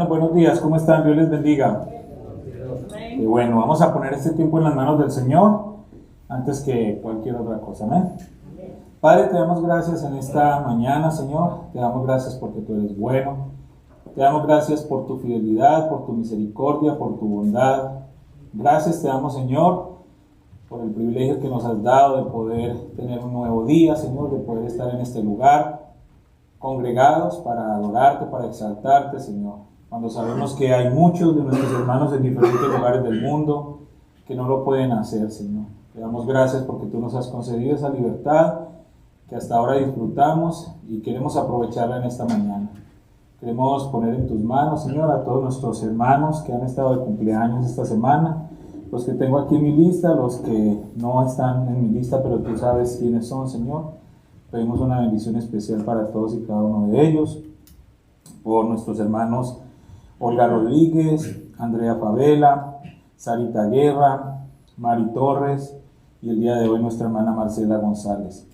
Bendiciones, buenos días, ¿cómo están? Dios les bendiga. Y bueno, vamos a poner este tiempo en las manos del Señor antes que cualquier otra cosa, amén. Padre, te damos gracias en esta mañana, Señor. Te damos gracias porque tú eres bueno. Te damos gracias por tu fidelidad, por tu misericordia, por tu bondad. Gracias te damos, Señor, por el privilegio que nos has dado de poder tener un nuevo día, Señor, de poder estar en este lugar, congregados para adorarte, para exaltarte, Señor. Cuando sabemos que hay muchos de nuestros hermanos en diferentes lugares del mundo que no lo pueden hacer, Señor. Te damos gracias porque tú nos has concedido esa libertad que hasta ahora disfrutamos y queremos aprovecharla en esta mañana. Queremos poner en tus manos, Señor, a todos nuestros hermanos que han estado de cumpleaños esta semana, los que tengo aquí en mi lista, los que no están en mi lista, pero tú sabes quiénes son, Señor. Pedimos una bendición especial para todos y cada uno de ellos, por nuestros hermanos Olga Rodríguez, Andrea Favela, Sarita Guerra, Mari Torres y el día de hoy nuestra hermana Marcela González.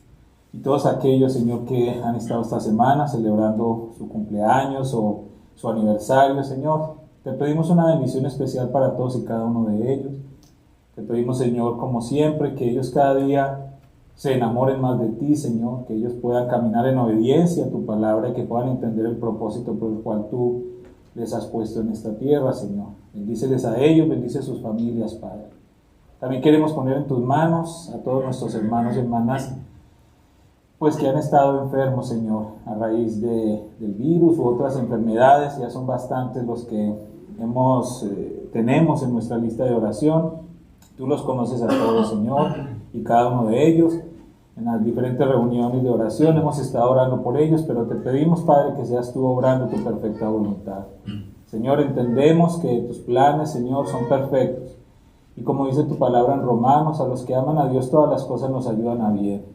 Y todos aquellos, Señor, que han estado esta semana celebrando su cumpleaños o su aniversario, Señor. Te pedimos una bendición especial para todos y cada uno de ellos. Te pedimos, Señor, como siempre, que ellos cada día se enamoren más de ti, Señor, que ellos puedan caminar en obediencia a tu palabra y que puedan entender el propósito por el cual tú les has puesto en esta tierra, Señor. Bendíceles a ellos, bendice a sus familias, Padre. También queremos poner en tus manos a todos nuestros hermanos y hermanas, pues que han estado enfermos, Señor, a raíz del virus u otras enfermedades. Ya son bastantes los que tenemos en nuestra lista de oración. Tú los conoces a todos, Señor, y cada uno de ellos. En las diferentes reuniones de oración hemos estado orando por ellos, pero te pedimos, Padre, que seas tú obrando tu perfecta voluntad. Señor, entendemos que tus planes, Señor, son perfectos. Y como dice tu palabra en Romanos, a los que aman a Dios todas las cosas nos ayudan a bien.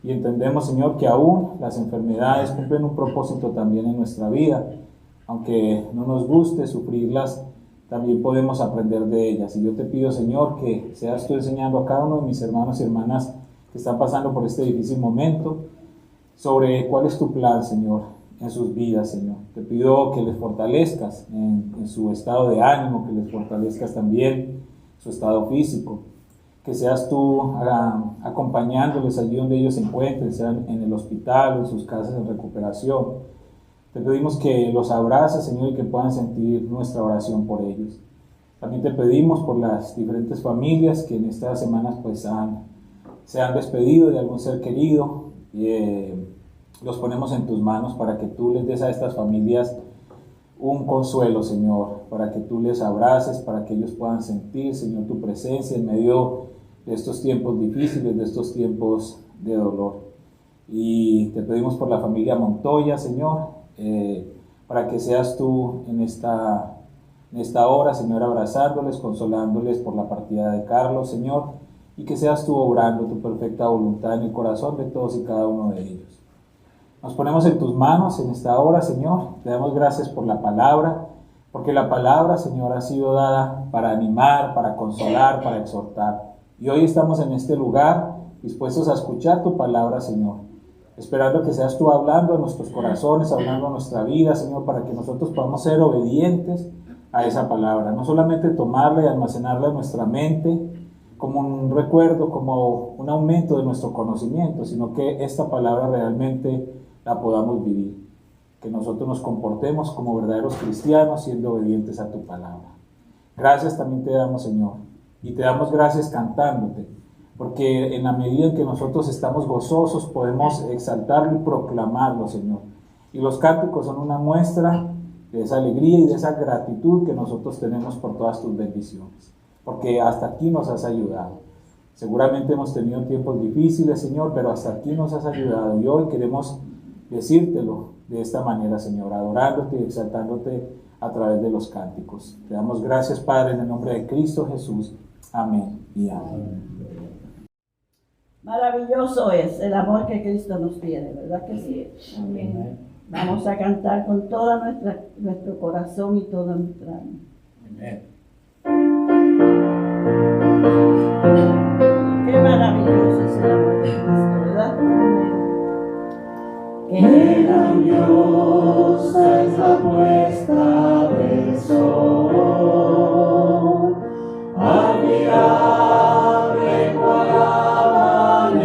Y entendemos, Señor, que aún las enfermedades cumplen un propósito también en nuestra vida. Aunque no nos guste sufrirlas, también podemos aprender de ellas. Y yo te pido, Señor, que seas tú enseñando a cada uno de mis hermanos y hermanas que están pasando por este difícil momento sobre cuál es tu plan, Señor, en sus vidas, Señor. Te pido que les fortalezcas en su estado de ánimo, que les fortalezcas también su estado físico. Que seas tú acompañándoles allí donde ellos se encuentren, sean en el hospital o en sus casas en recuperación. Te pedimos que los abraces, Señor, y que puedan sentir nuestra oración por ellos. También te pedimos por las diferentes familias que en estas semanas pues se han despedido de algún ser querido. Los ponemos en tus manos para que tú les des a estas familias un consuelo, Señor, para que tú les abraces, para que ellos puedan sentir, Señor, tu presencia en medio de estos tiempos difíciles, de estos tiempos de dolor. Y te pedimos por la familia Montoya, Señor, para que seas tú en esta hora, Señor, abrazándoles, consolándoles por la partida de Carlos, Señor, y que seas tú obrando tu perfecta voluntad en el corazón de todos y cada uno de ellos. Nos ponemos en tus manos en esta hora, Señor. Te damos gracias por la palabra, porque la palabra, Señor, ha sido dada para animar, para consolar, para exhortar. Y hoy estamos en este lugar dispuestos a escuchar tu palabra, Señor, esperando que seas tú hablando a nuestros corazones, hablando a nuestra vida, Señor, para que nosotros podamos ser obedientes a esa palabra. No solamente tomarla y almacenarla en nuestra mente como un recuerdo, como un aumento de nuestro conocimiento, sino que esta palabra realmente la podamos vivir, que nosotros nos comportemos como verdaderos cristianos siendo obedientes a tu palabra. Gracias también te damos, Señor, y te damos gracias cantándote, porque en la medida en que nosotros estamos gozosos podemos exaltarlo y proclamarlo, Señor, y los cánticos son una muestra de esa alegría y de esa gratitud que nosotros tenemos por todas tus bendiciones, porque hasta aquí nos has ayudado. Seguramente hemos tenido tiempos difíciles, Señor, pero hasta aquí nos has ayudado, y hoy queremos decírtelo de esta manera, Señor, adorándote y exaltándote a través de los cánticos. Te damos gracias, Padre, en el nombre de Cristo Jesús. Amén y amén. Maravilloso es el amor que Cristo nos tiene, ¿verdad que sí? Amén. Vamos a cantar con todo nuestro corazón y toda nuestra alma. Amén. Qué maravilloso es el amor de Cristo, ¿verdad? Qué grandiosa es la puesta de sol. Admirable cual amanecer,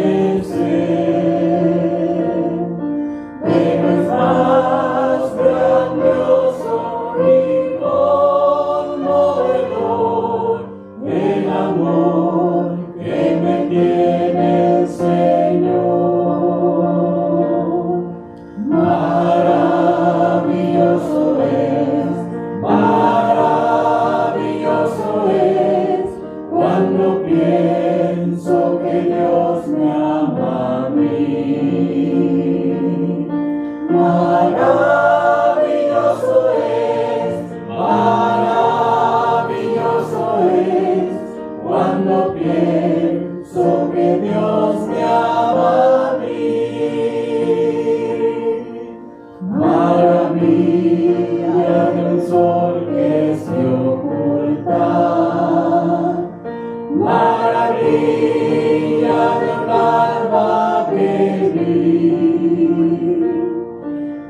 pero es más grandioso y conmovedor el amor que me tiene el Señor. Maravilloso es cuando pienso que Dios me ama a mí. Maravilloso es cuando pienso que Dios me ama a mí. Maravilla del sol que se oculta, maravilla del alba que vi,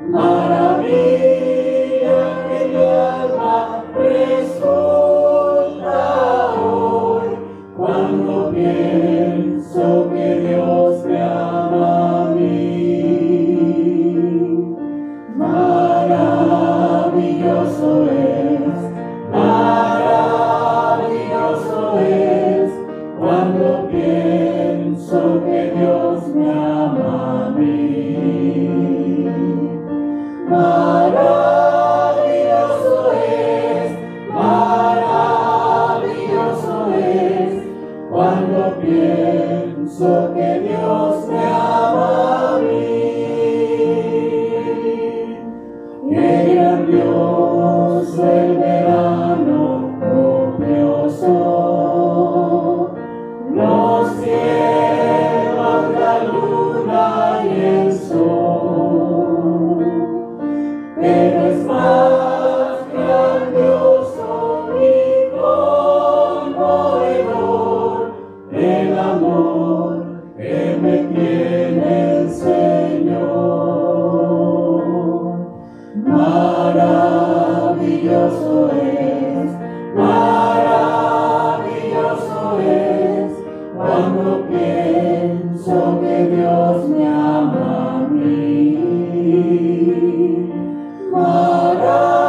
maravilla que mi alma resulta hoy cuando pienso que Dios me ama a mí. Maravilloso es cuando pienso que Dios me ama a mí. Maravilloso es cuando pienso que Dios me ama a mí. Qué grandioso el verano copioso, los cielos, la luna y el sol, pero es más grandioso y conmovedor el amor que me tiene el Señor. Maravilloso es cuando pienso que Dios me ama a mí. Maravilloso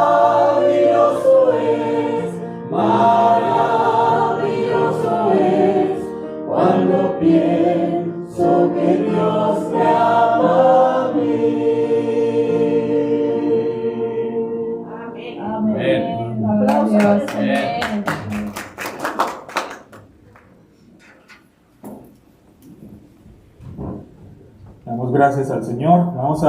es cuando pienso que Dios me ama a mí. Amén. Aplausos al Señor. Damos gracias al Señor. Vamos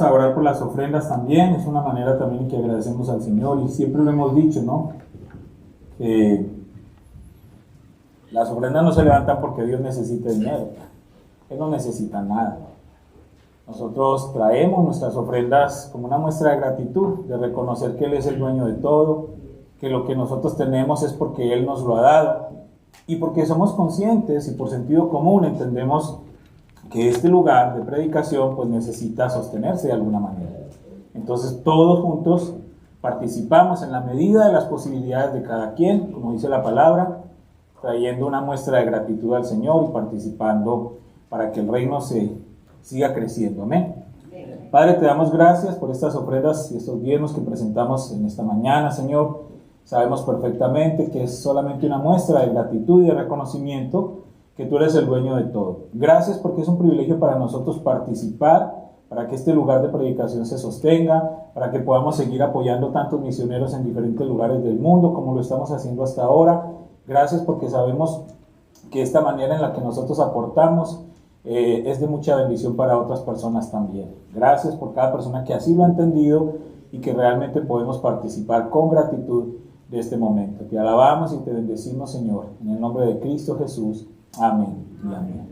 a orar por las ofrendas también. Es una manera también en que agradecemos al Señor, y siempre lo hemos dicho, ¿no? Las ofrendas no se levantan porque Dios necesite dinero. Él no necesita nada. Nosotros traemos nuestras ofrendas como una muestra de gratitud, de reconocer que Él es el dueño de todo, que lo que nosotros tenemos es porque Él nos lo ha dado, y porque somos conscientes y por sentido común entendemos que este lugar de predicación pues necesita sostenerse de alguna manera. Entonces todos juntos participamos en la medida de las posibilidades de cada quien, como dice la palabra, trayendo una muestra de gratitud al Señor y participando para que el reino se siga creciendo. Amén. Padre, te damos gracias por estas ofrendas y estos diezmos que presentamos en esta mañana, Señor. Sabemos perfectamente que es solamente una muestra de gratitud y de reconocimiento que tú eres el dueño de todo. Gracias porque es un privilegio para nosotros participar, para que este lugar de predicación se sostenga, para que podamos seguir apoyando tantos misioneros en diferentes lugares del mundo como lo estamos haciendo hasta ahora. Gracias porque sabemos que esta manera en la que nosotros aportamos es de mucha bendición para otras personas también. Gracias por cada persona que así lo ha entendido y que realmente podemos participar con gratitud de este momento. Te alabamos y te bendecimos, Señor, en el nombre de Cristo Jesús. Amén y amén.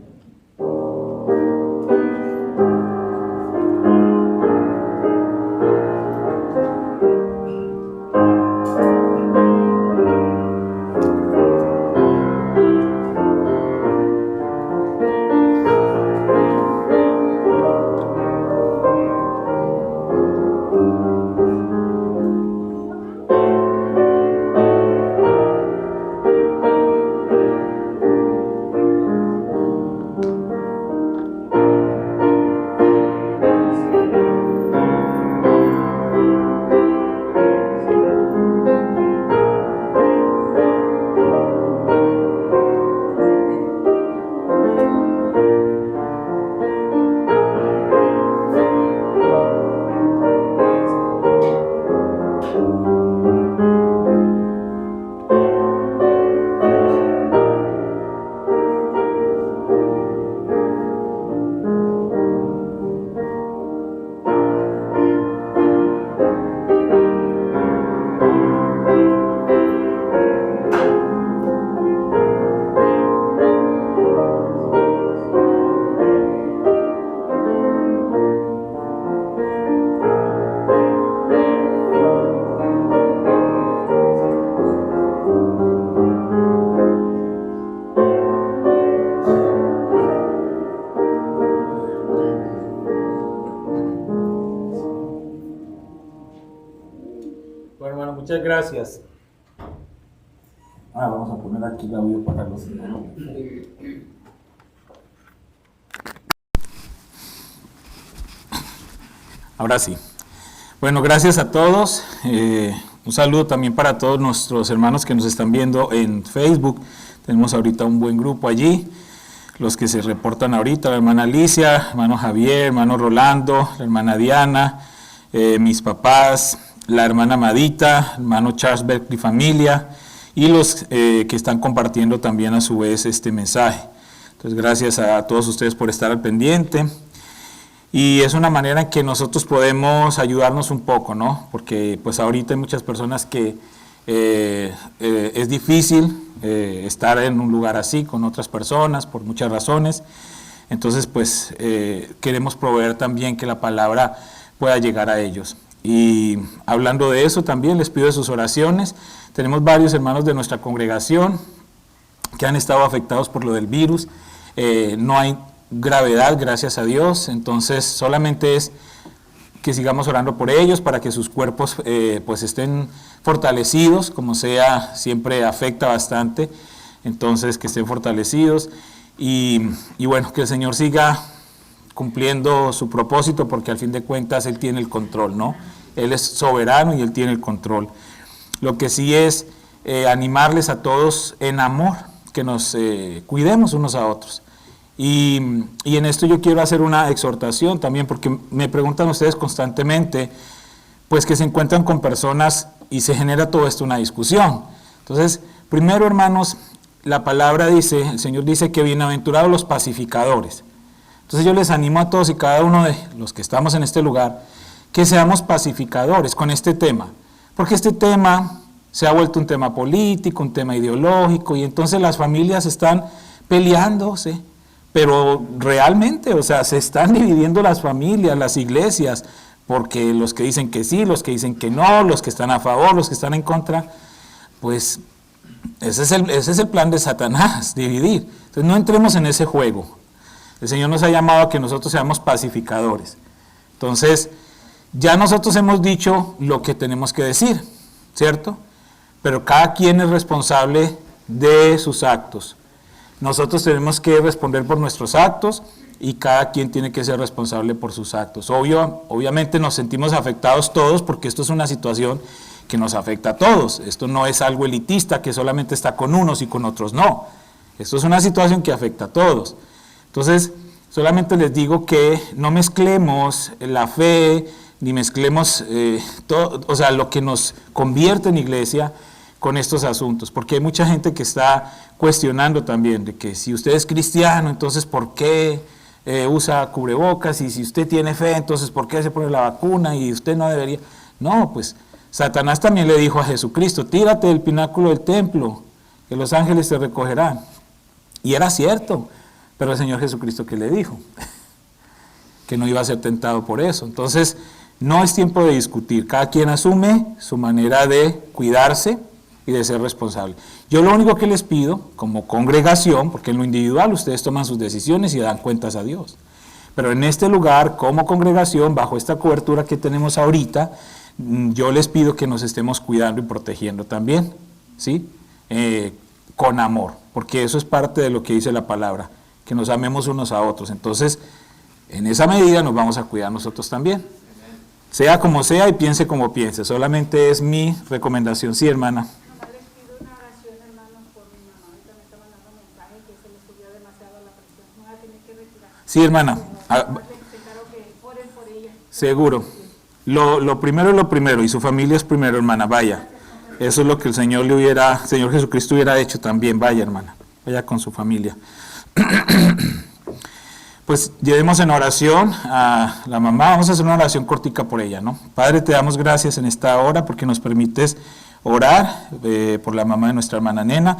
Muchas gracias. Vamos a poner aquí el audio para los hermanos. Ahora sí. Bueno, gracias a todos. Un saludo también para todos nuestros hermanos que nos están viendo en Facebook. Tenemos ahorita un buen grupo allí. Los que se reportan ahorita, la hermana Alicia, hermano Javier, hermano Rolando, la hermana Diana, mis papás, la hermana Madita, hermano Charles Berkeley familia, y los que están compartiendo también a su vez este mensaje. Entonces, gracias a todos ustedes por estar al pendiente. Y es una manera en que nosotros podemos ayudarnos un poco, ¿no? Porque pues ahorita hay muchas personas que es difícil estar en un lugar así con otras personas por muchas razones. Entonces pues queremos proveer también que la palabra pueda llegar a ellos. Y hablando de eso también les pido de sus oraciones. Tenemos varios hermanos de nuestra congregación que han estado afectados por lo del virus. No hay gravedad, gracias a Dios, entonces solamente es que sigamos orando por ellos para que sus cuerpos pues estén fortalecidos, como sea, siempre afecta bastante, entonces que estén fortalecidos y bueno, que el Señor siga cumpliendo su propósito, porque al fin de cuentas Él tiene el control, ¿no? Él es soberano y Él tiene el control. Lo que sí es animarles a todos en amor, que nos cuidemos unos a otros. Y en esto yo quiero hacer una exhortación también, porque me preguntan ustedes constantemente, pues que se encuentran con personas y se genera todo esto una discusión. Entonces, primero hermanos, la palabra dice, el Señor dice que bienaventurados los pacificadores. Entonces yo les animo a todos y cada uno de los que estamos en este lugar, que seamos pacificadores con este tema, porque este tema se ha vuelto un tema político, un tema ideológico, y entonces las familias están peleándose. Pero realmente, o sea, se están dividiendo las familias, las iglesias, porque los que dicen que sí, los que dicen que no, los que están a favor, los que están en contra, pues ese es el plan de Satanás, dividir. Entonces no entremos en ese juego. El Señor nos ha llamado a que nosotros seamos pacificadores. Entonces, ya nosotros hemos dicho lo que tenemos que decir, ¿cierto? Pero cada quien es responsable de sus actos. Nosotros tenemos que responder por nuestros actos y cada quien tiene que ser responsable por sus actos. Obviamente nos sentimos afectados todos porque esto es una situación que nos afecta a todos. Esto no es algo elitista que solamente está con unos y con otros no. Esto es una situación que afecta a todos. Entonces, solamente les digo que no mezclemos la fe, ni mezclemos todo, o sea, lo que nos convierte en iglesia con estos asuntos, porque hay mucha gente que está cuestionando también de que si usted es cristiano, entonces ¿por qué usa cubrebocas? Y si usted tiene fe, entonces ¿por qué se pone la vacuna? Y usted no debería. No, pues Satanás también le dijo a Jesucristo, tírate del pináculo del templo, que los ángeles te recogerán. Y era cierto, pero el Señor Jesucristo, ¿qué le dijo? Que no iba a ser tentado por eso. Entonces, no es tiempo de discutir, cada quien asume su manera de cuidarse y de ser responsable. Yo lo único que les pido, como congregación, porque en lo individual ustedes toman sus decisiones y dan cuentas a Dios, pero en este lugar, como congregación, bajo esta cobertura que tenemos ahorita, yo les pido que nos estemos cuidando y protegiendo también, ¿sí? Con amor, porque eso es parte de lo que dice la palabra, que nos amemos unos a otros. Entonces, en esa medida nos vamos a cuidar nosotros también. Sea como sea y piense como piense, solamente es mi recomendación. Sí, hermana. Sí, hermana. Seguro. Lo primero es lo primero, y su familia es primero, hermana, vaya. Eso es lo que el Señor Jesucristo hubiera hecho también, vaya, hermana. Vaya con su familia. Pues llevemos en oración a la mamá, vamos a hacer una oración cortica por ella, ¿no? Padre, te damos gracias en esta hora porque nos permites orar por la mamá de nuestra hermana Nena.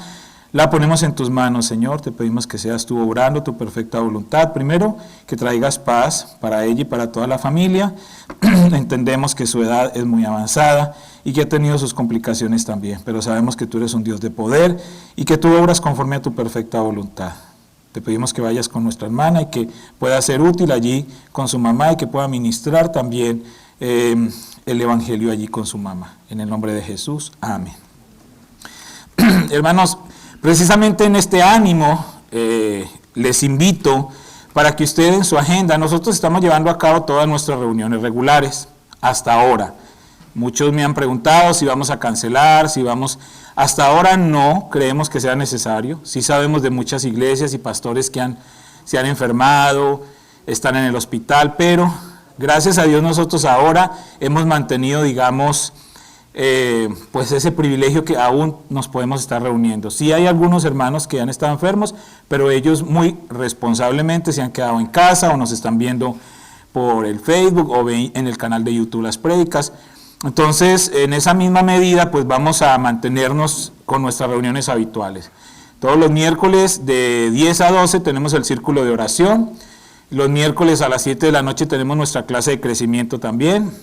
La ponemos en tus manos, Señor, te pedimos que seas tú obrando tu perfecta voluntad. Primero, que traigas paz para ella y para toda la familia. Entendemos que su edad es muy avanzada y que ha tenido sus complicaciones también, pero sabemos que tú eres un Dios de poder y que tú obras conforme a tu perfecta voluntad. Te pedimos que vayas con nuestra hermana y que pueda ser útil allí con su mamá y que pueda ministrar también el Evangelio allí con su mamá. En el nombre de Jesús, amén. Hermanos, precisamente en este ánimo les invito para que ustedes en su agenda, nosotros estamos llevando a cabo todas nuestras reuniones regulares hasta ahora. Muchos me han preguntado si vamos a cancelar, si vamos... Hasta ahora no creemos que sea necesario. Sí sabemos de muchas iglesias y pastores que se han enfermado, están en el hospital, pero gracias a Dios nosotros ahora hemos mantenido, digamos, pues ese privilegio que aún nos podemos estar reuniendo. Sí hay algunos hermanos que han estado enfermos, pero ellos muy responsablemente se han quedado en casa o nos están viendo por el Facebook o ven en el canal de YouTube las prédicas. Entonces, en esa misma medida, pues vamos a mantenernos con nuestras reuniones habituales. Todos los miércoles de 10 a 12 tenemos el círculo de oración. Los miércoles a las 7 de la noche tenemos nuestra clase de crecimiento también.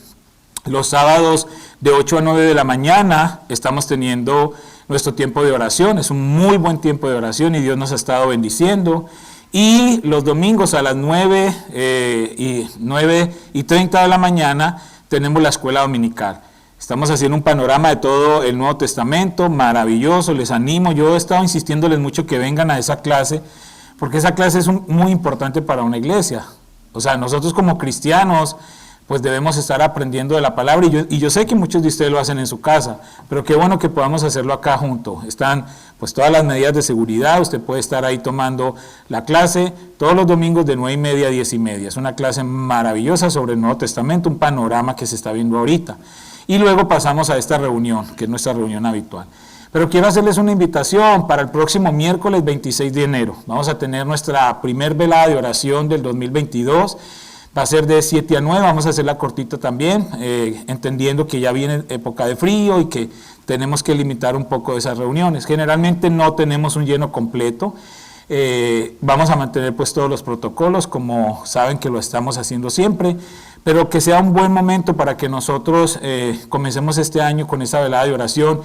Los sábados de 8 a 9 de la mañana estamos teniendo nuestro tiempo de oración. Es un muy buen tiempo de oración y Dios nos ha estado bendiciendo. Y los domingos a las 9:30 de la mañana tenemos la escuela dominical. Estamos haciendo un panorama de todo el Nuevo Testamento, maravilloso, les animo. Yo he estado insistiéndoles mucho que vengan a esa clase, porque esa clase es muy importante para una iglesia. O sea, nosotros como cristianos, pues debemos estar aprendiendo de la palabra, y yo sé que muchos de ustedes lo hacen en su casa, pero qué bueno que podamos hacerlo acá junto. Están pues todas las medidas de seguridad, usted puede estar ahí tomando la clase todos los domingos de 9:30 a 10:30. Es una clase maravillosa sobre el Nuevo Testamento, un panorama que se está viendo ahorita. Y luego pasamos a esta reunión, que es nuestra reunión habitual. Pero quiero hacerles una invitación para el próximo miércoles 26 de enero. Vamos a tener nuestra primer velada de oración del 2022. Va a ser de 7 a 9, vamos a hacerla cortita también, entendiendo que ya viene época de frío y que tenemos que limitar un poco esas reuniones. Generalmente no tenemos un lleno completo. Vamos a mantener pues todos los protocolos, como saben que lo estamos haciendo siempre, pero que sea un buen momento para que nosotros comencemos este año con esa velada de oración,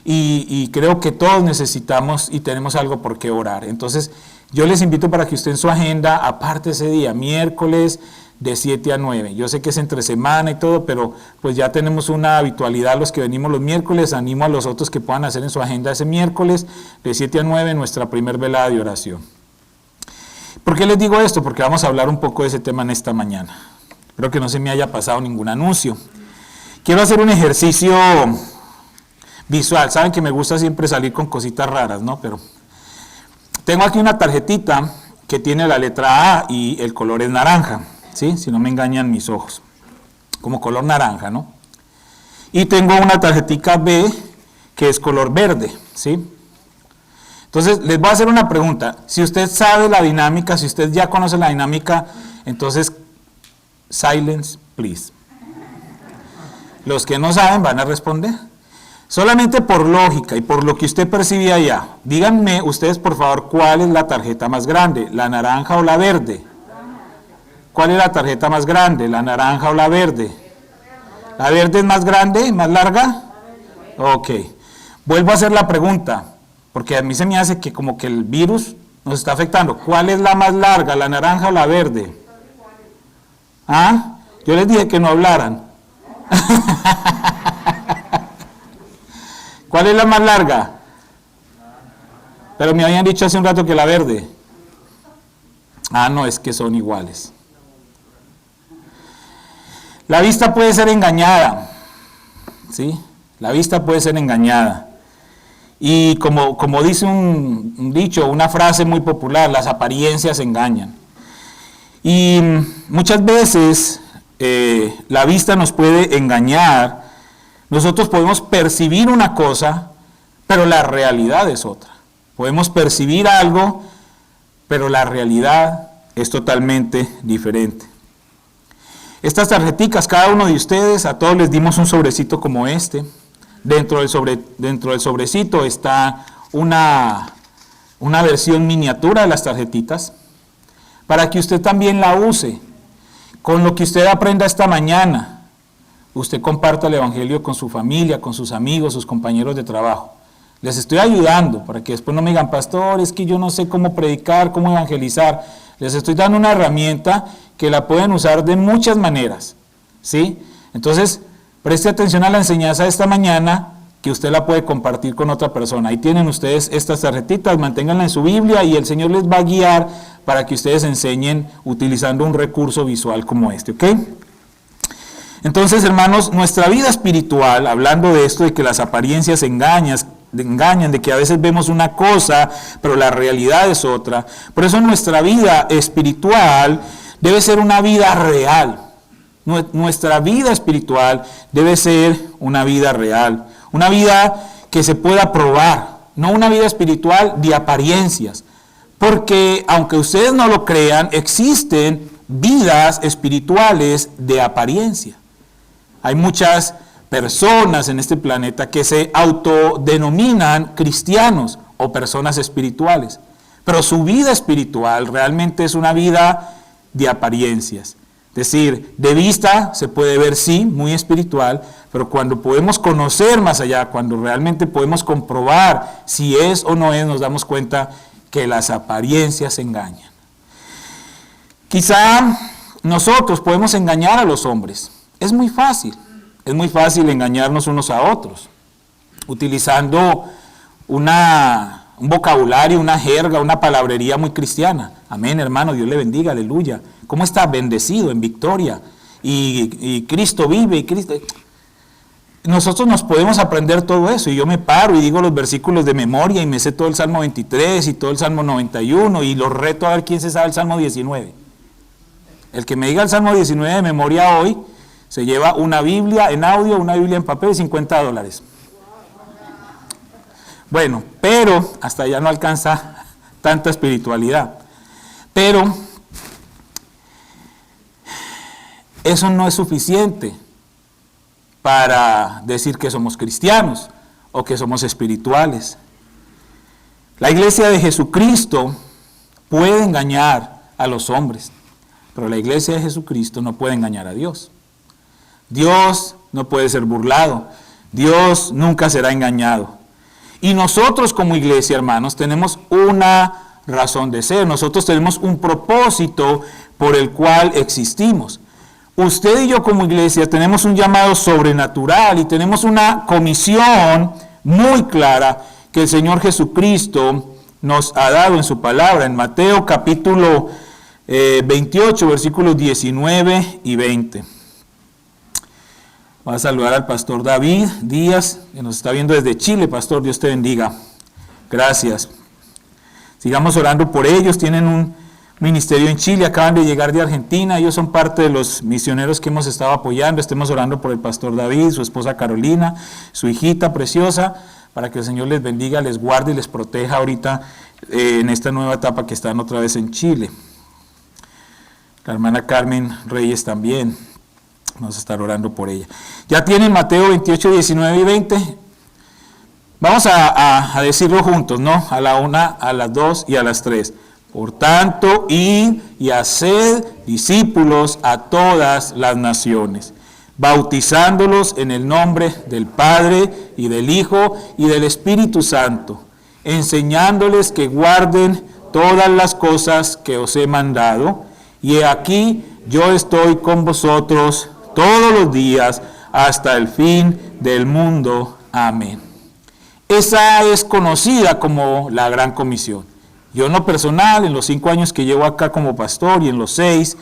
y creo que todos necesitamos y tenemos algo por qué orar. Entonces yo les invito para que usted en su agenda aparte ese día, miércoles de 7 a 9. Yo sé que es entre semana y todo, pero pues ya tenemos una habitualidad los que venimos los miércoles. Animo a los otros que puedan hacer en su agenda ese miércoles de 7 a 9 nuestra primer velada de oración. ¿Por qué les digo esto? Porque vamos a hablar un poco de ese tema en esta mañana. Espero que no se me haya pasado ningún anuncio. Quiero hacer un ejercicio visual. Saben que me gusta siempre salir con cositas raras, ¿no? Pero tengo aquí una tarjetita que tiene la letra A y el color es naranja, ¿sí? Si no me engañan mis ojos, como color naranja, ¿no? Y tengo una tarjetica B que es color verde, ¿sí? Entonces les voy a hacer una pregunta. Si usted sabe la dinámica, si usted ya conoce la dinámica, entonces silence, please. Los que no saben van a responder. Solamente por lógica y por lo que usted percibía allá, díganme ustedes por favor cuál es la tarjeta más grande, la naranja o la verde. ¿Cuál es la tarjeta más grande, la naranja o la verde? ¿La verde es más grande, más larga? Ok. Vuelvo a hacer la pregunta, porque a mí se me hace que como que el virus nos está afectando. ¿Cuál es la más larga, la naranja o la verde? ¿Ah? Yo les dije que no hablaran. ¿Cuál es la más larga? Pero me habían dicho hace un rato que la verde. Ah, no, es que son iguales. La vista puede ser engañada, ¿sí? La vista puede ser engañada. Y como dice un dicho, una frase muy popular, las apariencias engañan. Y muchas veces la vista nos puede engañar. Nosotros podemos percibir una cosa, pero la realidad es otra. Podemos percibir algo, pero la realidad es totalmente diferente. Estas tarjeticas, cada uno de ustedes, a todos les dimos un sobrecito como este. Dentro del sobrecito está una versión miniatura de las tarjetitas, para que usted también la use. Con lo que usted aprenda esta mañana, usted comparta el Evangelio con su familia, con sus amigos, sus compañeros de trabajo. Les estoy ayudando para que después no me digan, pastor, es que yo no sé cómo predicar, cómo evangelizar. Les estoy dando una herramienta que la pueden usar de muchas maneras, ¿sí? Entonces, preste atención a la enseñanza de esta mañana, que usted la puede compartir con otra persona. Ahí tienen ustedes estas tarjetitas, manténganla en su Biblia y el Señor les va a guiar para que ustedes enseñen utilizando un recurso visual como este, ¿ok? Entonces, hermanos, nuestra vida espiritual, hablando de esto, de que las apariencias engañan, de que a veces vemos una cosa, pero la realidad es otra. Por eso nuestra vida espiritual debe ser una vida real. Nuestra vida espiritual debe ser una vida real, una vida que se pueda probar, no una vida espiritual de apariencias. Porque, aunque ustedes no lo crean, existen vidas espirituales de apariencia. Hay muchas personas en este planeta que se autodenominan cristianos o personas espirituales, pero su vida espiritual realmente es una vida de apariencias. Es decir, de vista se puede ver, sí, muy espiritual, pero cuando podemos conocer más allá, cuando realmente podemos comprobar si es o no es, nos damos cuenta que las apariencias engañan. Quizá nosotros podemos engañar a los hombres. Es muy fácil engañarnos unos a otros, utilizando un vocabulario, una jerga, una palabrería muy cristiana. Amén, hermano, Dios le bendiga, aleluya. ¿Cómo está? Bendecido, en victoria. Y Cristo vive, y Cristo... Nosotros nos podemos aprender todo eso, y yo me paro y digo los versículos de memoria, y me sé todo el Salmo 23 y todo el Salmo 91, y los reto a ver quién se sabe el Salmo 19. El que me diga el Salmo 19 de memoria hoy, se lleva una Biblia en audio, una Biblia en papel, $50. Bueno, pero hasta allá no alcanza tanta espiritualidad. Pero eso no es suficiente para decir que somos cristianos o que somos espirituales. La iglesia de Jesucristo puede engañar a los hombres, pero la iglesia de Jesucristo no puede engañar a Dios. Dios no puede ser burlado. Dios nunca será engañado. Y nosotros como iglesia, hermanos, tenemos una razón de ser. Nosotros tenemos un propósito por el cual existimos. Usted y yo como iglesia tenemos un llamado sobrenatural y tenemos una comisión muy clara que el Señor Jesucristo nos ha dado en su palabra. En Mateo capítulo 28, versículos 19 y 20. Voy a saludar al pastor David Díaz, que nos está viendo desde Chile. Pastor, Dios te bendiga. Gracias. Sigamos orando por ellos. Tienen un ministerio en Chile, acaban de llegar de Argentina. Ellos son parte de los misioneros que hemos estado apoyando. Estemos orando por el pastor David, su esposa Carolina, su hijita preciosa, para que el Señor les bendiga, les guarde y les proteja ahorita en esta nueva etapa que están otra vez en Chile. La hermana Carmen Reyes también. Vamos a estar orando por ella. Ya tienen Mateo 28, 19 y 20. Vamos a decirlo juntos, ¿no? A la 1, a las 2 y a las 3. Por tanto, id y haced discípulos a todas las naciones, bautizándolos en el nombre del Padre y del Hijo y del Espíritu Santo, enseñándoles que guarden todas las cosas que os he mandado. Y he aquí, yo estoy con vosotros todos los días hasta el fin del mundo. Amén. Esa es conocida como la Gran Comisión. Yo en lo personal, en los 5 años que llevo acá como pastor y en los 6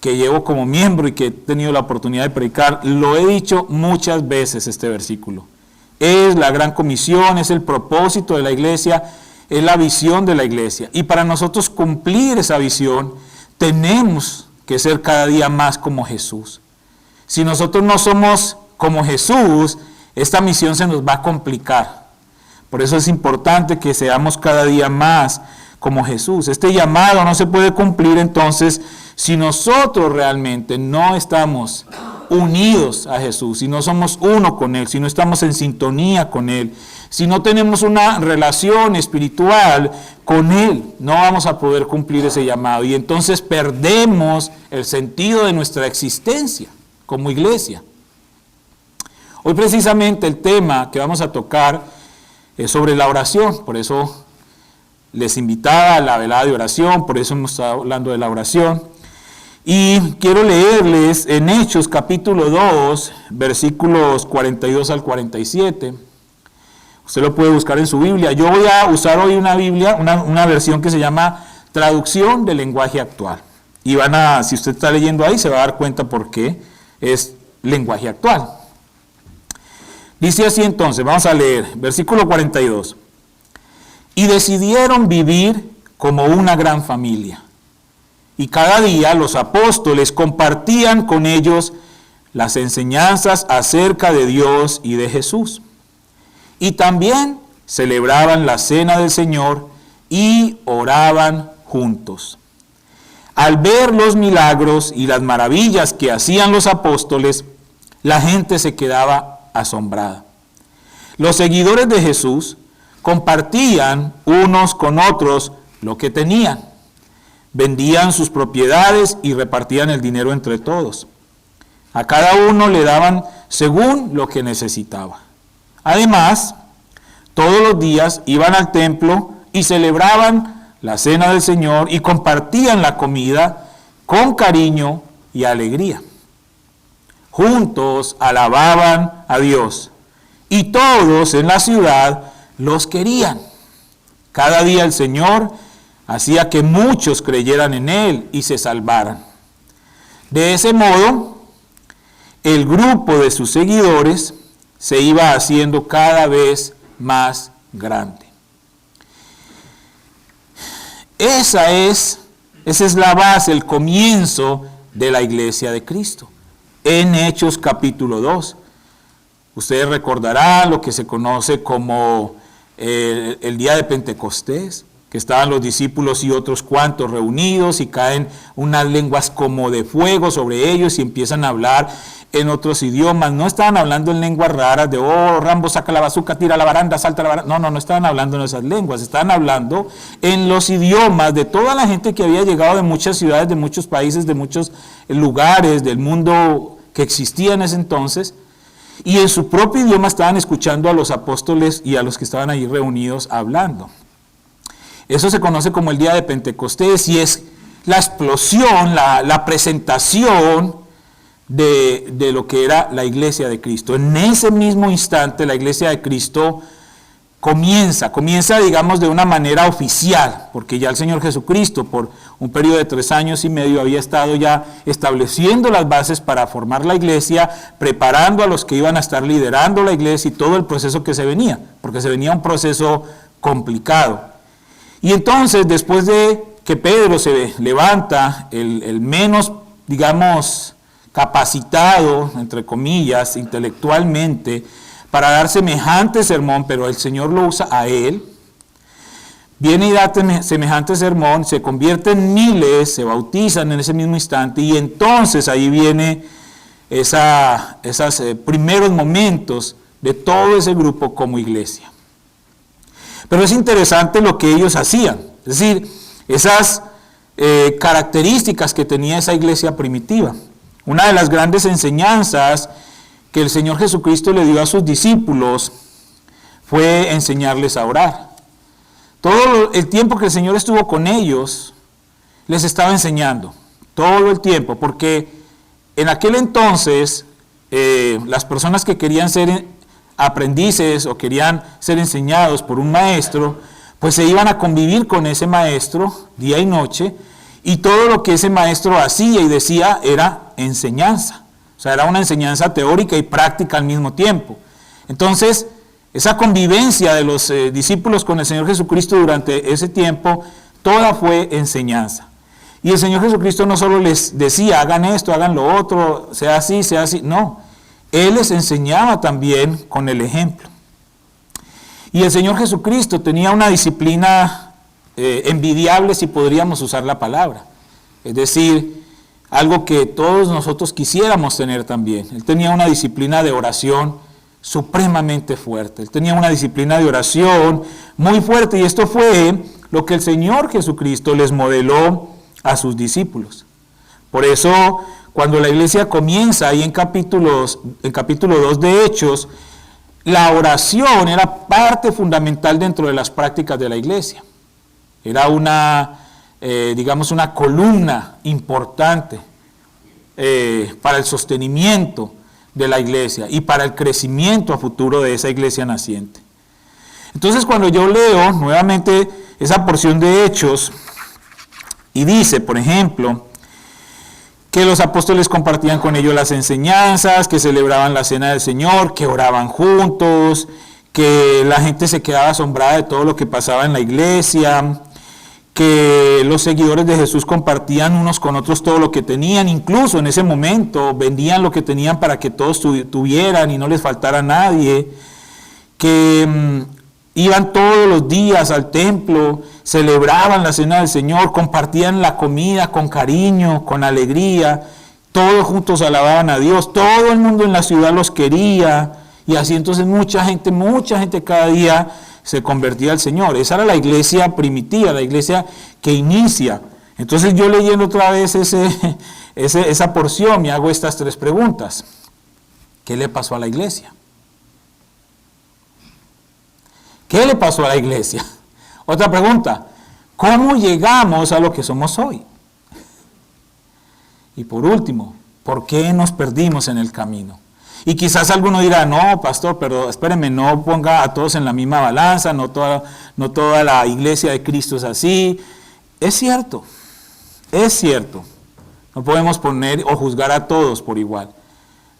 que llevo como miembro y que he tenido la oportunidad de predicar, lo he dicho muchas veces este versículo. Es la Gran Comisión, es el propósito de la iglesia, es la visión de la iglesia. Y para nosotros cumplir esa visión, tenemos que ser cada día más como Jesús. Si nosotros no somos como Jesús, esta misión se nos va a complicar. Por eso es importante que seamos cada día más como Jesús. Este llamado no se puede cumplir entonces si nosotros realmente no estamos unidos a Jesús, si no somos uno con Él, si no estamos en sintonía con Él, si no tenemos una relación espiritual con Él, no vamos a poder cumplir ese llamado. Y entonces perdemos el sentido de nuestra existencia como iglesia. Hoy precisamente el tema que vamos a tocar es sobre la oración, por eso les invitaba a la velada de oración, por eso hemos estado hablando de la oración. Y quiero leerles en Hechos capítulo 2, versículos 42 al 47. Usted lo puede buscar en su Biblia. Yo voy a usar hoy una Biblia, una versión que se llama Traducción del lenguaje actual. Y si usted está leyendo ahí, se va a dar cuenta por qué es lenguaje actual. Dice así entonces, vamos a leer, versículo 42. Y decidieron vivir como una gran familia. Y cada día los apóstoles compartían con ellos las enseñanzas acerca de Dios y de Jesús. Y también celebraban la cena del Señor y oraban juntos. Al ver los milagros y las maravillas que hacían los apóstoles, la gente se quedaba asombrada. Los seguidores de Jesús compartían unos con otros lo que tenían. Vendían sus propiedades y repartían el dinero entre todos. A cada uno le daban según lo que necesitaba. Además, todos los días iban al templo y celebraban la cena del Señor y compartían la comida con cariño y alegría. Juntos alababan a Dios y todos en la ciudad los querían. Cada día el Señor hacía que muchos creyeran en Él y se salvaran. De ese modo, el grupo de sus seguidores se iba haciendo cada vez más grande. Esa es la base, el comienzo de la iglesia de Cristo. En Hechos capítulo 2. Ustedes recordarán lo que se conoce como el día de Pentecostés, que estaban los discípulos y otros cuantos reunidos y caen unas lenguas como de fuego sobre ellos y empiezan a hablar en otros idiomas. No estaban hablando en lenguas raras de, Rambo saca la bazuca, tira la baranda, salta la baranda. No estaban hablando en esas lenguas. Estaban hablando en los idiomas de toda la gente que había llegado de muchas ciudades, de muchos países, de muchos lugares del mundo que existía en ese entonces. Y en su propio idioma estaban escuchando a los apóstoles y a los que estaban allí reunidos hablando. Eso se conoce como el día de Pentecostés y es la explosión, la presentación de lo que era la iglesia de Cristo. En ese mismo instante la iglesia de Cristo comienza digamos de una manera oficial, porque ya el Señor Jesucristo por un periodo de 3 años y medio había estado ya estableciendo las bases para formar la iglesia, preparando a los que iban a estar liderando la iglesia y todo el proceso que se venía, porque se venía un proceso complicado. Y entonces, después de que Pedro se levanta, el menos, digamos, capacitado, entre comillas, intelectualmente, para dar semejante sermón, pero el Señor lo usa a él, viene y da semejante sermón, se convierte en miles, se bautizan en ese mismo instante, y entonces ahí viene esos primeros momentos de todo ese grupo como iglesia. Pero es interesante lo que ellos hacían, es decir, esas características que tenía esa iglesia primitiva. Una de las grandes enseñanzas que el Señor Jesucristo le dio a sus discípulos fue enseñarles a orar. Todo el tiempo que el Señor estuvo con ellos, les estaba enseñando, todo el tiempo, porque en aquel entonces las personas que querían ser aprendices o querían ser enseñados por un maestro, pues se iban a convivir con ese maestro día y noche, y todo lo que ese maestro hacía y decía era enseñanza. O sea, era una enseñanza teórica y práctica al mismo tiempo. Entonces, esa convivencia de los discípulos con el Señor Jesucristo durante ese tiempo, toda fue enseñanza. Y el Señor Jesucristo no solo les decía, hagan esto, hagan lo otro, sea así, no. Él les enseñaba también con el ejemplo. Y el Señor Jesucristo tenía una disciplina envidiable, si podríamos usar la palabra. Es decir, algo que todos nosotros quisiéramos tener también. Él tenía una disciplina de oración supremamente fuerte. Él tenía una disciplina de oración muy fuerte, y esto fue lo que el Señor Jesucristo les modeló a sus discípulos. Por eso, cuando la iglesia comienza ahí en capítulo 2 de Hechos, la oración era parte fundamental dentro de las prácticas de la iglesia. Era una columna importante. para el sostenimiento de la iglesia y para el crecimiento a futuro de esa iglesia naciente. Entonces, cuando yo leo nuevamente esa porción de Hechos y dice, por ejemplo, que los apóstoles compartían con ellos las enseñanzas, que celebraban la cena del Señor, que oraban juntos, que la gente se quedaba asombrada de todo lo que pasaba en la iglesia, que los seguidores de Jesús compartían unos con otros todo lo que tenían, incluso en ese momento vendían lo que tenían para que todos tuvieran y no les faltara a nadie, que iban todos los días al templo, celebraban la cena del Señor, compartían la comida con cariño, con alegría, todos juntos alababan a Dios, todo el mundo en la ciudad los quería, y así entonces mucha gente cada día se convertía al Señor. Esa era la iglesia primitiva, la iglesia que inicia. Entonces yo leyendo otra vez esa porción me hago estas 3 preguntas. ¿Qué le pasó a la iglesia? ¿Qué le pasó a la iglesia? Otra pregunta, ¿cómo llegamos a lo que somos hoy? Y por último, ¿por qué nos perdimos en el camino? Y quizás alguno dirá, no, pastor, pero espéreme, no ponga a todos en la misma balanza, no toda la iglesia de Cristo es así. Es cierto, no podemos poner o juzgar a todos por igual.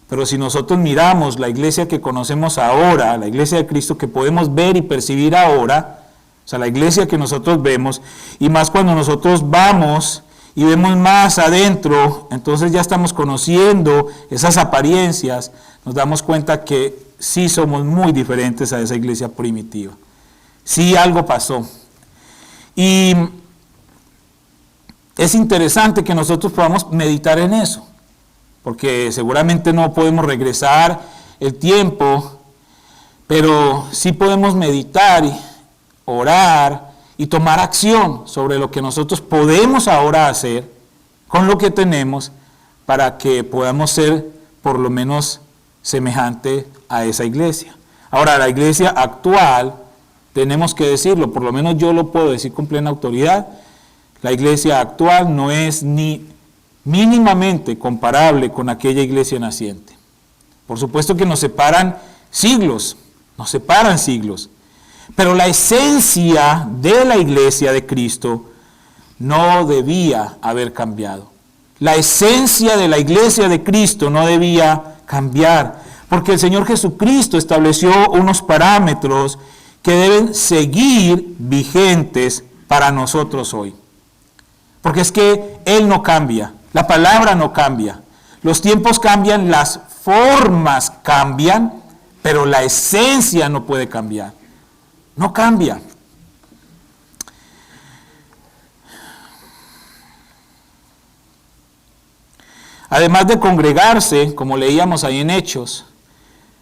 Pero si nosotros miramos la iglesia que conocemos ahora, la iglesia de Cristo que podemos ver y percibir ahora, o sea, la iglesia que nosotros vemos, y más cuando nosotros vamos y vemos más adentro, entonces ya estamos conociendo esas apariencias, nos damos cuenta que sí somos muy diferentes a esa iglesia primitiva. Sí algo pasó. Y es interesante que nosotros podamos meditar en eso, porque seguramente no podemos regresar el tiempo, pero sí podemos meditar, y orar y tomar acción sobre lo que nosotros podemos ahora hacer con lo que tenemos para que podamos ser por lo menos semejante a esa iglesia. Ahora, la iglesia actual, tenemos que decirlo, por lo menos yo lo puedo decir con plena autoridad, la iglesia actual no es ni mínimamente comparable con aquella iglesia naciente. Por supuesto que nos separan siglos, pero la esencia de la iglesia de Cristo no debía haber cambiado. La esencia de la iglesia de Cristo no debía cambiar, porque el Señor Jesucristo estableció unos parámetros que deben seguir vigentes para nosotros hoy. Porque es que Él no cambia, la palabra no cambia, los tiempos cambian, las formas cambian, pero la esencia no puede cambiar, no cambia. Además de congregarse, como leíamos ahí en Hechos,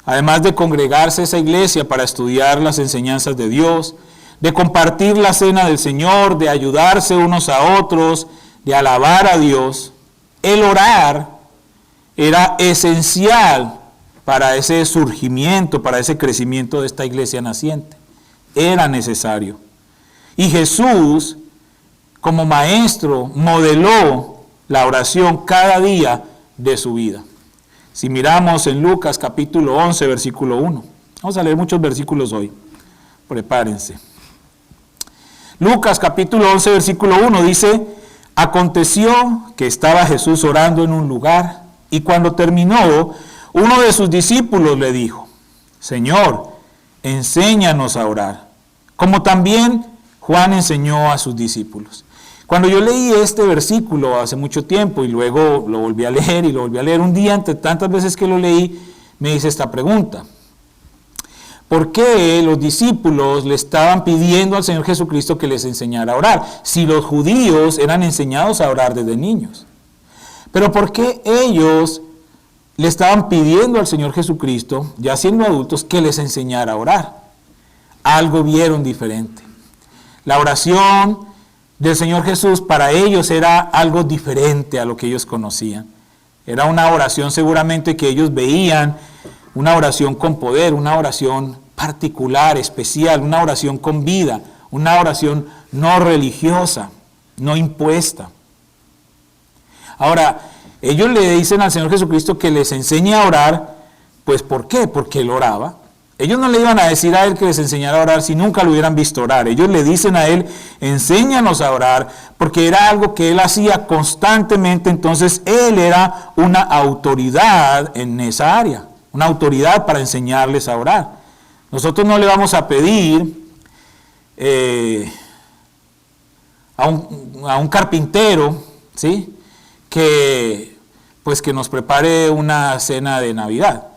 además de congregarse esa iglesia para estudiar las enseñanzas de Dios, de compartir la cena del Señor, de ayudarse unos a otros, de alabar a Dios, el orar era esencial para ese surgimiento, para ese crecimiento de esta iglesia naciente. Era necesario. Y Jesús, como maestro, modeló la oración cada día de su vida. Si miramos en Lucas capítulo 11, versículo 1. Vamos a leer muchos versículos hoy. Prepárense. Lucas capítulo 11, versículo 1 dice: aconteció que estaba Jesús orando en un lugar, y cuando terminó, uno de sus discípulos le dijo: Señor, enséñanos a orar, como también Juan enseñó a sus discípulos. Cuando yo leí este versículo hace mucho tiempo y luego lo volví a leer y lo volví a leer, un día entre tantas veces que lo leí, me hice esta pregunta: ¿por qué los discípulos le estaban pidiendo al Señor Jesucristo que les enseñara a orar? Si los judíos eran enseñados a orar desde niños. Pero ¿por qué ellos le estaban pidiendo al Señor Jesucristo, ya siendo adultos, que les enseñara a orar? Algo vieron diferente. La oración del Señor Jesús para ellos era algo diferente a lo que ellos conocían. Era una oración seguramente que ellos veían, una oración con poder, una oración particular, especial, una oración con vida, una oración no religiosa, no impuesta. Ahora, ellos le dicen al Señor Jesucristo que les enseñe a orar. Pues ¿por qué? Porque él oraba. Ellos no le iban a decir a él que les enseñara a orar si nunca lo hubieran visto orar. Ellos le dicen a él, enséñanos a orar, porque era algo que él hacía constantemente. Entonces él era una autoridad en esa área, una autoridad para enseñarles a orar. Nosotros no le vamos a pedir a un carpintero, ¿sí?, que nos prepare una cena de Navidad.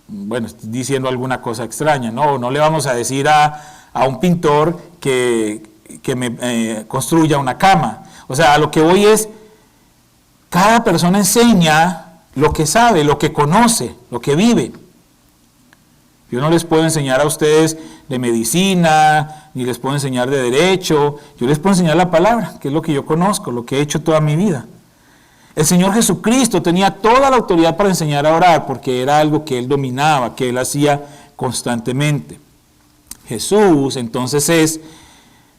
Bueno, estoy diciendo alguna cosa extraña. No le vamos a decir a un pintor que me construya una cama. O sea, a lo que voy es, cada persona enseña lo que sabe, lo que conoce, lo que vive. Yo no les puedo enseñar a ustedes de medicina, ni les puedo enseñar de derecho. Yo les puedo enseñar la palabra, que es lo que yo conozco, lo que he hecho toda mi vida. El Señor Jesucristo tenía toda la autoridad para enseñar a orar, porque era algo que Él dominaba, que Él hacía constantemente. Jesús, entonces, es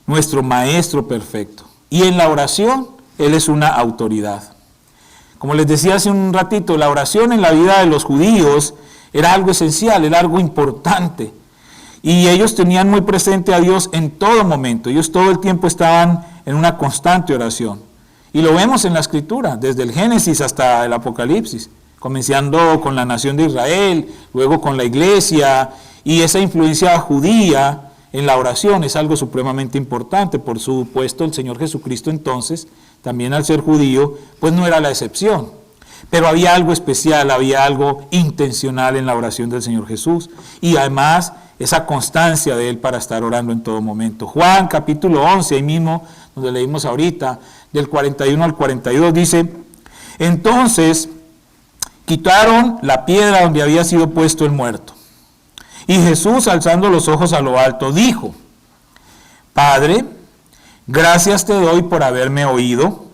nuestro Maestro perfecto. Y en la oración, Él es una autoridad. Como les decía hace un ratito, la oración en la vida de los judíos era algo esencial, era algo importante. Y ellos tenían muy presente a Dios en todo momento. Ellos todo el tiempo estaban en una constante oración. Y lo vemos en la Escritura, desde el Génesis hasta el Apocalipsis, comenzando con la nación de Israel, luego con la iglesia, y esa influencia judía en la oración es algo supremamente importante. Por supuesto, el Señor Jesucristo entonces, también al ser judío, pues no era la excepción. Pero había algo especial, había algo intencional en la oración del Señor Jesús, y además esa constancia de Él para estar orando en todo momento. Juan capítulo 11, ahí mismo donde leímos ahorita, del 41 al 42, dice: entonces quitaron la piedra donde había sido puesto el muerto. Y Jesús, alzando los ojos a lo alto, dijo: Padre, gracias te doy por haberme oído.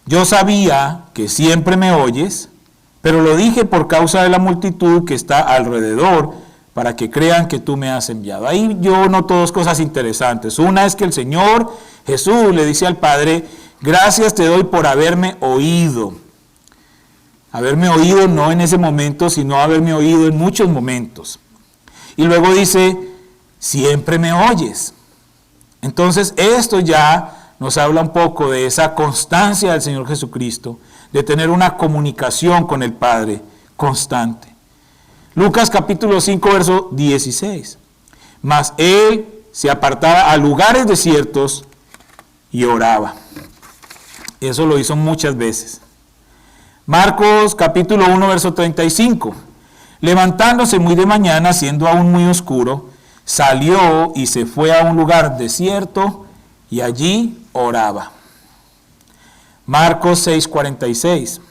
Yo sabía que siempre me oyes, pero lo dije por causa de la multitud que está alrededor, para que crean que tú me has enviado. Ahí yo noto dos cosas interesantes. Una es que el Señor Jesús le dice al Padre: gracias te doy por haberme oído. Haberme oído no en ese momento, sino haberme oído en muchos momentos. Y luego dice: siempre me oyes. Entonces esto ya nos habla un poco de esa constancia del Señor Jesucristo, de tener una comunicación con el Padre constante. Lucas capítulo 5, verso 16. Mas él se apartaba a lugares desiertos y oraba. Eso lo hizo muchas veces. Marcos capítulo 1, verso 35. Levantándose muy de mañana, siendo aún muy oscuro, salió y se fue a un lugar desierto y allí oraba. Marcos 6:46.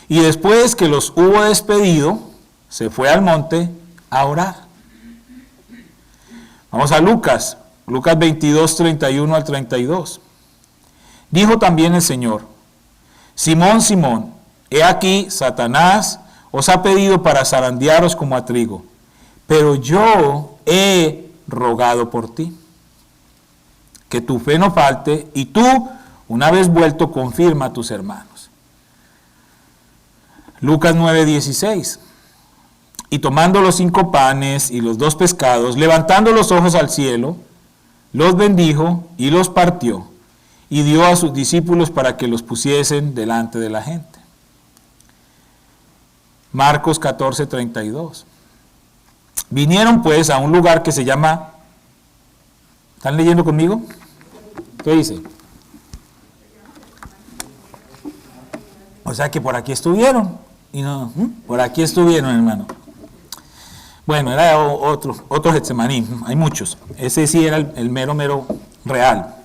Y después que los hubo despedido, se fue al monte a orar. Vamos a Lucas 22:31 al 32. Dijo también el Señor: Simón, Simón, he aquí Satanás os ha pedido para zarandearos como a trigo, pero yo he rogado por ti, que tu fe no falte, y tú, una vez vuelto, confirma a tus hermanos. Lucas 9:16. Y tomando los 5 panes y los 2 pescados, levantando los ojos al cielo, los bendijo y los partió, y dio a sus discípulos para que los pusiesen delante de la gente. Marcos 14:32. Vinieron pues a un lugar que se llama... ¿Están leyendo conmigo? ¿Qué dice? O sea que por aquí estuvieron. Y no, por aquí estuvieron, hermano. Bueno, era otro Getsemaní, hay muchos. Ese sí era el mero real.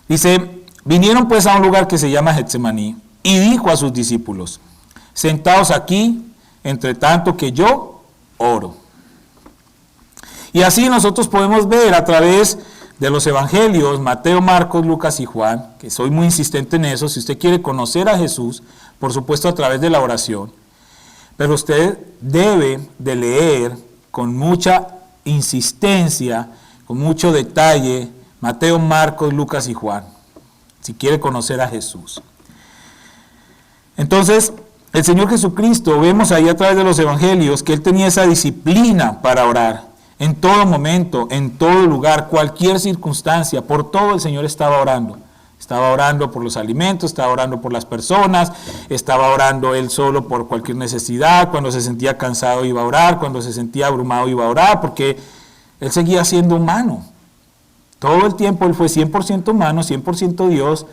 Dice: vinieron pues a un lugar que se llama Getsemaní, y dijo a sus discípulos: sentaos aquí, entre tanto que yo oro. Y así nosotros podemos ver a través de los evangelios, Mateo, Marcos, Lucas y Juan, que soy muy insistente en eso. Si usted quiere conocer a Jesús, por supuesto a través de la oración, pero usted debe de leer con mucha insistencia, con mucho detalle, Mateo, Marcos, Lucas y Juan, si quiere conocer a Jesús. Entonces, el Señor Jesucristo, vemos ahí a través de los evangelios que Él tenía esa disciplina para orar. En todo momento, en todo lugar, cualquier circunstancia, por todo el Señor estaba orando. Estaba orando por los alimentos, estaba orando por las personas, estaba orando Él solo por cualquier necesidad. Cuando se sentía cansado iba a orar, cuando se sentía abrumado iba a orar, porque Él seguía siendo humano. Todo el tiempo Él fue 100% humano, 100% Dios,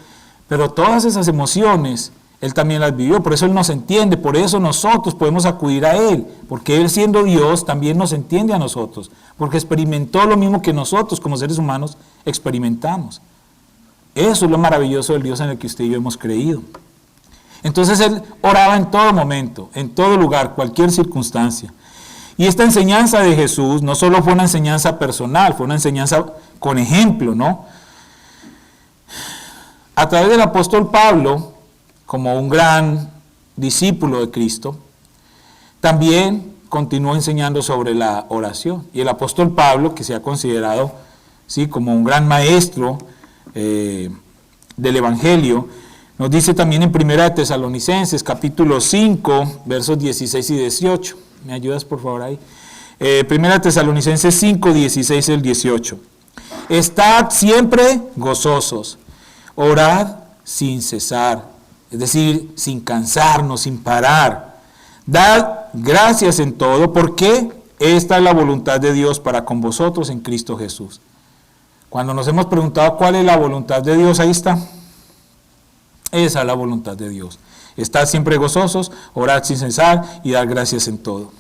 pero todas esas emociones Él también las vivió, por eso Él nos entiende, por eso nosotros podemos acudir a Él, porque Él siendo Dios también nos entiende a nosotros, porque experimentó lo mismo que nosotros como seres humanos experimentamos. Eso es lo maravilloso del Dios en el que usted y yo hemos creído. Entonces Él oraba en todo momento, en todo lugar, cualquier circunstancia. Y esta enseñanza de Jesús no solo fue una enseñanza personal, fue una enseñanza con ejemplo, ¿no? A través del apóstol Pablo, como un gran discípulo de Cristo, también continuó enseñando sobre la oración. Y el apóstol Pablo, que se ha considerado ¿sí? como un gran maestro del Evangelio, nos dice también en 1 Tesalonicenses, capítulo 5, versos 16 y 18. ¿Me ayudas por favor ahí? 1 Tesalonicenses 5, 16 y 18. Estad siempre gozosos, orad sin cesar, es decir, sin cansarnos, sin parar. Dad gracias en todo, porque esta es la voluntad de Dios para con vosotros en Cristo Jesús. Cuando nos hemos preguntado cuál es la voluntad de Dios, ahí está. Esa es la voluntad de Dios. Estad siempre gozosos, orad sin cesar y dad gracias en todo.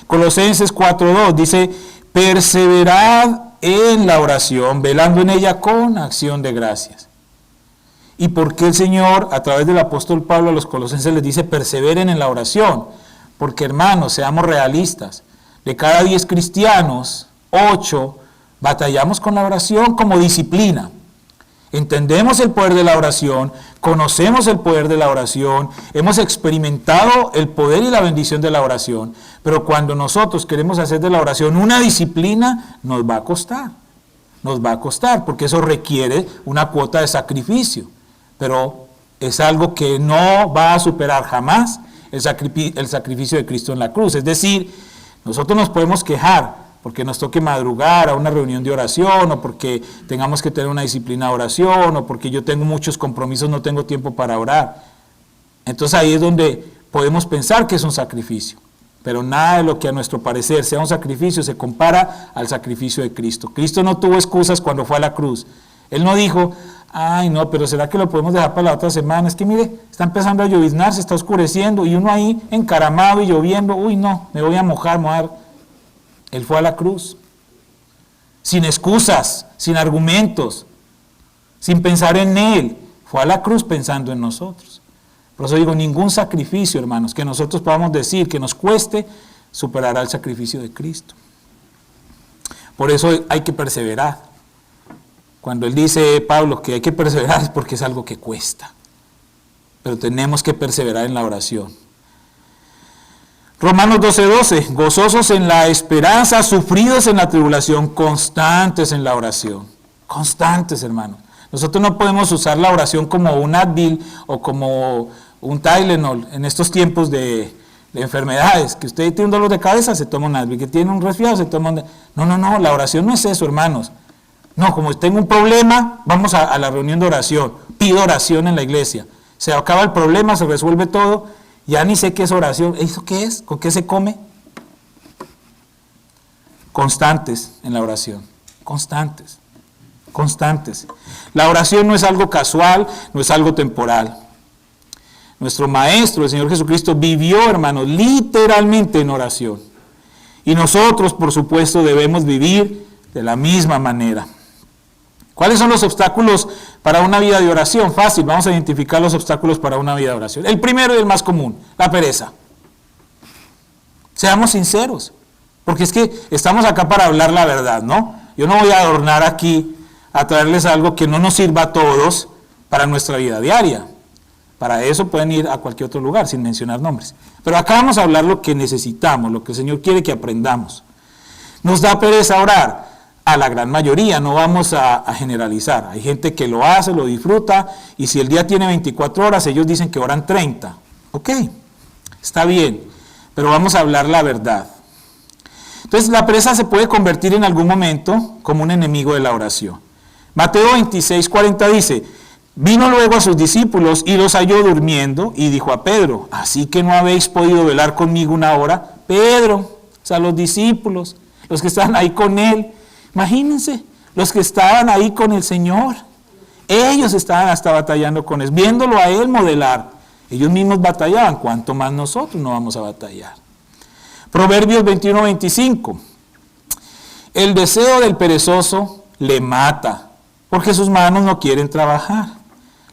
Colosenses 4:2 dice, perseverad en la oración, velando en ella con acción de gracias. ¿Y por qué el Señor, a través del apóstol Pablo a los colosenses les dice perseveren en la oración? Porque hermanos, seamos realistas, de cada 10 cristianos, 8 batallamos con la oración como disciplina. Entendemos el poder de la oración, conocemos el poder de la oración, hemos experimentado el poder y la bendición de la oración, pero cuando nosotros queremos hacer de la oración una disciplina, nos va a costar, porque eso requiere una cuota de sacrificio, pero es algo que no va a superar jamás el sacrificio de Cristo en la cruz. Es decir, nosotros nos podemos quejar porque nos toque madrugar a una reunión de oración, o porque tengamos que tener una disciplina de oración, o porque yo tengo muchos compromisos, no tengo tiempo para orar. Entonces ahí es donde podemos pensar que es un sacrificio, pero nada de lo que a nuestro parecer sea un sacrificio se compara al sacrificio de Cristo. Cristo no tuvo excusas cuando fue a la cruz. Él no dijo, ay no, pero ¿será que lo podemos dejar para la otra semana? Es que mire, está empezando a lloviznar, se está oscureciendo, y uno ahí encaramado y lloviendo, uy no, me voy a mojar. Él fue a la cruz, sin excusas, sin argumentos, sin pensar en Él. Fue a la cruz pensando en nosotros. Por eso digo, ningún sacrificio, hermanos, que nosotros podamos decir que nos cueste, superará el sacrificio de Cristo. Por eso hay que perseverar. Cuando él dice, Pablo, que hay que perseverar es porque es algo que cuesta. Pero tenemos que perseverar en la oración. Romanos 12:12, gozosos en la esperanza, sufridos en la tribulación, constantes en la oración. Constantes, hermanos. Nosotros no podemos usar la oración como un Advil o como un Tylenol en estos tiempos de enfermedades. Que usted tiene un dolor de cabeza, se toma un Advil. Que tiene un resfriado, se toma un... No, la oración no es eso, hermanos. No, como tengo un problema, vamos a la reunión de oración. Pido oración en la iglesia. Se acaba el problema, se resuelve todo. Ya ni sé qué es oración. ¿Eso qué es? ¿Con qué se come? Constantes en la oración. Constantes. La oración no es algo casual, no es algo temporal. Nuestro Maestro, el Señor Jesucristo, vivió, hermanos, literalmente en oración. Y nosotros, por supuesto, debemos vivir de la misma manera. ¿Cuáles son los obstáculos para una vida de oración? Fácil, vamos a identificar los obstáculos para una vida de oración. El primero y el más común, la pereza. Seamos sinceros, porque es que estamos acá para hablar la verdad, ¿no? Yo no voy a adornar aquí a traerles algo que no nos sirva a todos para nuestra vida diaria. Para eso pueden ir a cualquier otro lugar, sin mencionar nombres. Pero acá vamos a hablar lo que necesitamos, lo que el Señor quiere que aprendamos. Nos da pereza orar. A la gran mayoría, no vamos a generalizar. Hay gente que lo hace, lo disfruta, y si el día tiene 24 horas, ellos dicen que oran 30. Ok, está bien, pero vamos a hablar la verdad. Entonces la pereza se puede convertir en algún momento como un enemigo de la oración. Mateo 26:40 dice, vino luego a sus discípulos y los halló durmiendo y dijo a Pedro, ¿así que no habéis podido velar conmigo una hora? Pedro, o sea, los discípulos, los que estaban ahí con él, imagínense, los que estaban ahí con el Señor, ellos estaban hasta batallando con él, viéndolo a él modelar, ellos mismos batallaban, ¿cuánto más nosotros no vamos a batallar? Proverbios 21:25, el deseo del perezoso le mata, porque sus manos no quieren trabajar.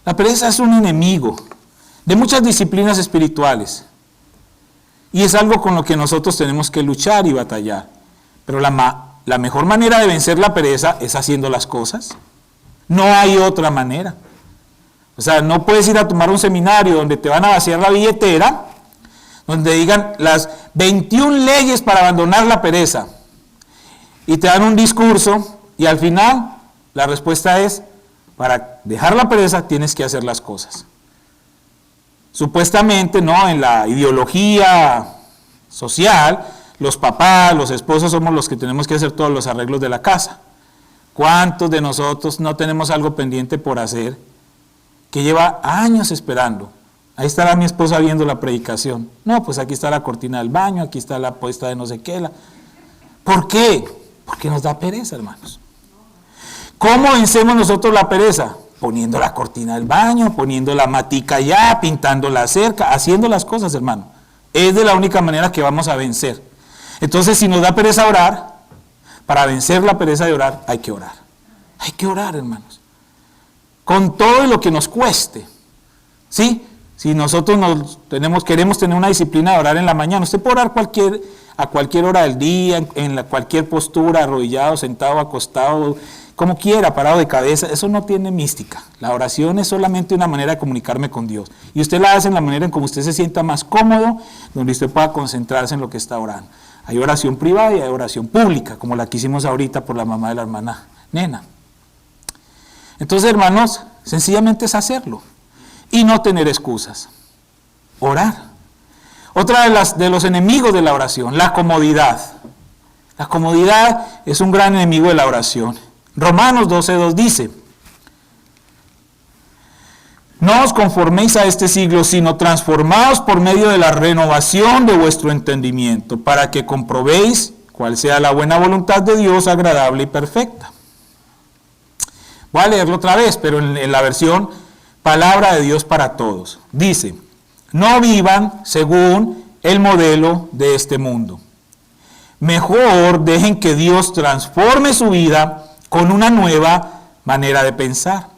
La pereza es un enemigo de muchas disciplinas espirituales y es algo con lo que nosotros tenemos que luchar y batallar. Pero la mejor manera de vencer la pereza es haciendo las cosas. No hay otra manera. O sea, no puedes ir a tomar un seminario donde te van a vaciar la billetera, donde digan las 21 leyes para abandonar la pereza y te dan un discurso y al final la respuesta es, para dejar la pereza tienes que hacer las cosas. Supuestamente, ¿no? En la ideología social, los papás, los esposos somos los que tenemos que hacer todos los arreglos de la casa. ¿Cuántos de nosotros no tenemos algo pendiente por hacer que lleva años esperando? Ahí estará mi esposa viendo la predicación. No, pues aquí está la cortina del baño, aquí está la puesta de no sé qué. ¿Por qué? Porque nos da pereza, hermanos. ¿Cómo vencemos nosotros la pereza? Poniendo la cortina del baño, poniendo la matica allá, pintando la cerca, haciendo las cosas, hermano. Es de la única manera que vamos a vencer. Entonces, si nos da pereza orar, para vencer la pereza de orar, hay que orar. Hay que orar, hermanos. Con todo lo que nos cueste. ¿Sí? Si nosotros queremos tener una disciplina de orar en la mañana, usted puede orar a cualquier hora del día, en cualquier postura, arrodillado, sentado, acostado, como quiera, parado de cabeza. Eso no tiene mística. La oración es solamente una manera de comunicarme con Dios. Y usted la hace en la manera en como usted se sienta más cómodo, donde usted pueda concentrarse en lo que está orando. Hay oración privada y hay oración pública, como la que hicimos ahorita por la mamá de la hermana Nena. Entonces, hermanos, sencillamente es hacerlo. Y no tener excusas. Orar. Otra de los enemigos de la oración, la comodidad. La comodidad es un gran enemigo de la oración. Romanos 12:2 dice, no os conforméis a este siglo, sino transformaos por medio de la renovación de vuestro entendimiento, para que comprobéis cuál sea la buena voluntad de Dios, agradable y perfecta. Voy a leerlo otra vez, pero en la versión Palabra de Dios para Todos. Dice, no vivan según el modelo de este mundo. Mejor dejen que Dios transforme su vida con una nueva manera de pensar.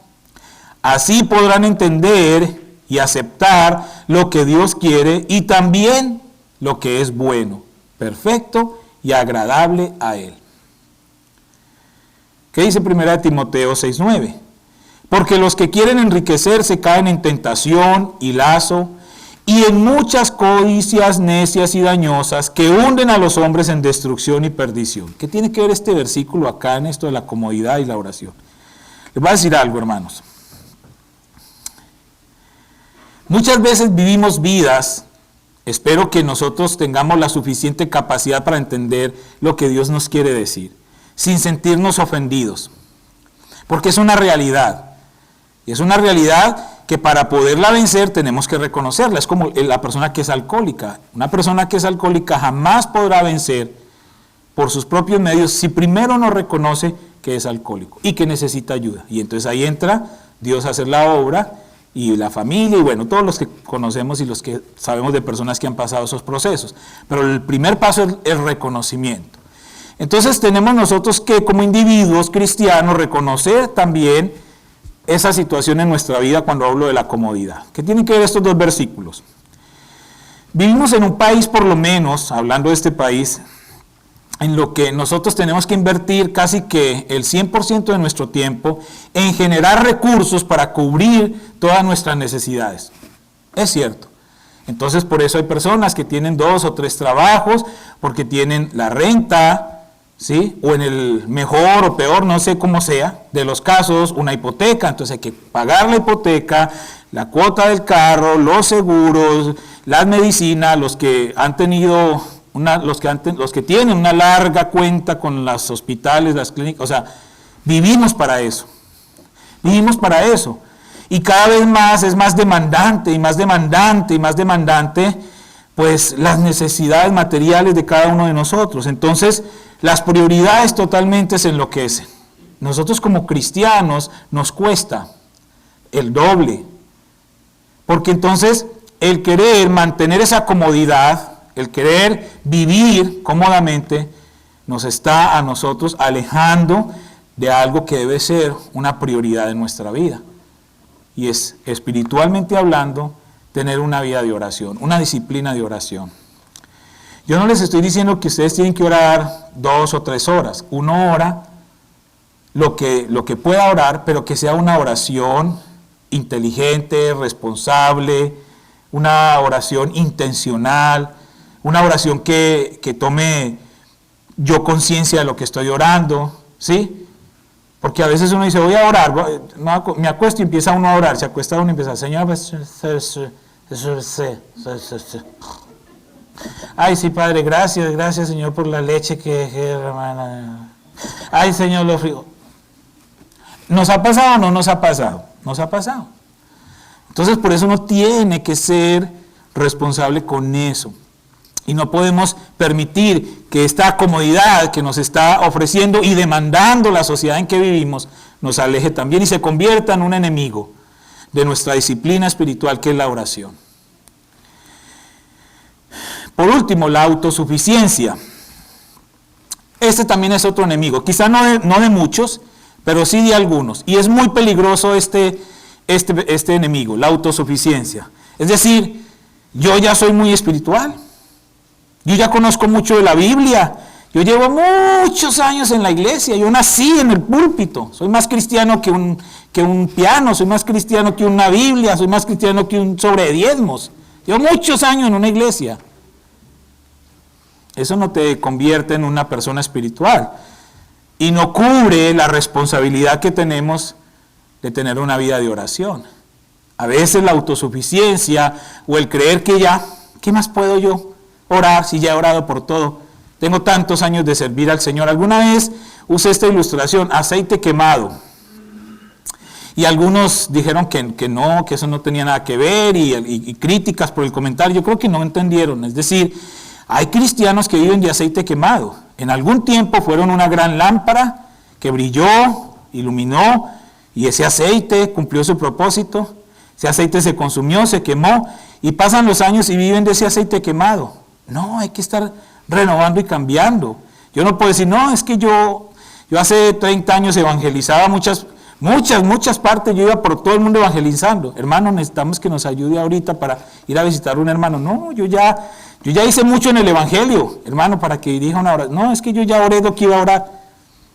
Así podrán entender y aceptar lo que Dios quiere y también lo que es bueno, perfecto y agradable a Él. ¿Qué dice 1 Timoteo 6:9? Porque los que quieren enriquecerse caen en tentación y lazo y en muchas codicias necias y dañosas que hunden a los hombres en destrucción y perdición. ¿Qué tiene que ver este versículo acá en esto de la comodidad y la oración? Les voy a decir algo, hermanos. Muchas veces vivimos vidas, espero que nosotros tengamos la suficiente capacidad para entender lo que Dios nos quiere decir, sin sentirnos ofendidos, porque es una realidad. Y es una realidad que para poderla vencer tenemos que reconocerla. Es como la persona que es alcohólica. Una persona que es alcohólica jamás podrá vencer por sus propios medios si primero no reconoce que es alcohólico y que necesita ayuda. Y entonces ahí entra Dios a hacer la obra y la familia y bueno, todos los que conocemos y los que sabemos de personas que han pasado esos procesos. Pero el primer paso es el reconocimiento. Entonces tenemos nosotros que como individuos cristianos reconocer también esa situación en nuestra vida cuando hablo de la comodidad. ¿Qué tienen que ver estos dos versículos? Vivimos en un país, por lo menos, hablando de este país, en lo que nosotros tenemos que invertir casi que el 100% de nuestro tiempo en generar recursos para cubrir todas nuestras necesidades. Es cierto. Entonces, por eso hay personas que tienen 2 o 3 trabajos, porque tienen la renta, ¿sí? O en el mejor o peor, no sé cómo sea, de los casos, una hipoteca. Entonces hay que pagar la hipoteca, la cuota del carro, los seguros, las medicinas, los que han tenido los que tienen una larga cuenta con los hospitales, las clínicas. O sea, vivimos para eso. Vivimos para eso. Y cada vez más es más demandante y más demandante y más demandante, pues, las necesidades materiales de cada uno de nosotros. Entonces, las prioridades totalmente se enloquecen. Nosotros como cristianos nos cuesta el doble. Porque entonces el querer mantener esa comodidad, el querer vivir cómodamente, nos está a nosotros alejando de algo que debe ser una prioridad en nuestra vida. Y es, espiritualmente hablando, tener una vida de oración, una disciplina de oración. Yo no les estoy diciendo que ustedes tienen que orar 2 o 3 horas. Uno ora lo que pueda orar, pero que sea una oración inteligente, responsable, una oración intencional, una oración que tome yo conciencia de lo que estoy orando, ¿sí? Porque a veces uno dice, voy a orar, me acuesto y empieza uno a orar, se acuesta uno y empieza, Señor, ay, sí, Padre, gracias, Señor, por la leche hermana. Ay, Señor, lo frío. ¿Nos ha pasado o no nos ha pasado? Nos ha pasado. Entonces, por eso uno tiene que ser responsable con eso. Y no podemos permitir que esta comodidad que nos está ofreciendo y demandando la sociedad en que vivimos nos aleje también y se convierta en un enemigo de nuestra disciplina espiritual, que es la oración. Por último, la autosuficiencia. Este también es otro enemigo, quizá no de muchos, pero sí de algunos. Y es muy peligroso este enemigo, la autosuficiencia. Es decir, yo ya soy muy espiritual. Yo ya conozco mucho de la Biblia, yo llevo muchos años en la iglesia, yo nací en el púlpito, soy más cristiano que un piano, soy más cristiano que una Biblia, soy más cristiano que un sobre de diezmos. Llevo muchos años en una iglesia. Eso no te convierte en una persona espiritual y no cubre la responsabilidad que tenemos de tener una vida de oración. A veces la autosuficiencia o el creer que ya, ¿qué más puedo yo orar si ya he orado por todo? Tengo tantos años de servir al Señor. Alguna vez usé esta ilustración, aceite quemado. Y algunos dijeron que no, que eso no tenía nada que ver y críticas por el comentario. Yo creo que no entendieron. Es decir, hay cristianos que viven de aceite quemado. En algún tiempo fueron una gran lámpara que brilló, iluminó, y ese aceite cumplió su propósito. Ese aceite se consumió, se quemó, y pasan los años y viven de ese aceite quemado. No, hay que estar renovando y cambiando. Yo no puedo decir, no, es que yo hace 30 años evangelizaba muchas partes, yo iba por todo el mundo evangelizando. Hermano, necesitamos que nos ayude ahorita para ir a visitar a un hermano. No, yo ya hice mucho en el evangelio, hermano, para que dirija una oración. No, es que yo ya oré lo que iba a orar.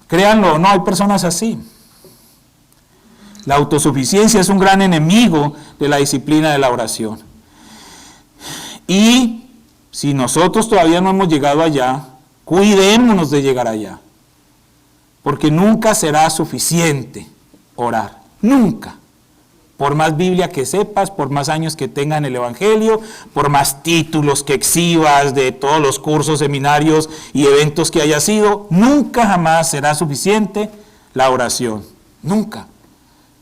Créanlo, no, hay personas así. La autosuficiencia es un gran enemigo de la disciplina de la oración. Y si nosotros todavía no hemos llegado allá, cuidémonos de llegar allá. Porque nunca será suficiente orar. Nunca. Por más Biblia que sepas, por más años que tengas en el Evangelio, por más títulos que exhibas de todos los cursos, seminarios y eventos que hayas ido, nunca jamás será suficiente la oración. Nunca.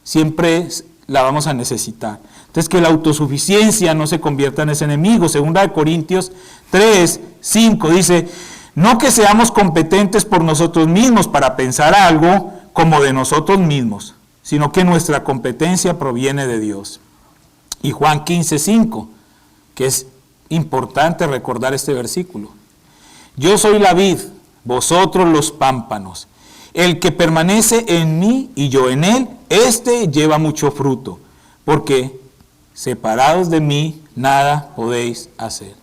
Siempre la vamos a necesitar. Entonces, que la autosuficiencia no se convierta en ese enemigo. 2 Corintios 3:5 dice, no que seamos competentes por nosotros mismos para pensar algo como de nosotros mismos, sino que nuestra competencia proviene de Dios. Y Juan 15:5, que es importante recordar este versículo. Yo soy la vid, vosotros los pámpanos. El que permanece en mí y yo en él, este lleva mucho fruto, porque separados de mí nada podéis hacer.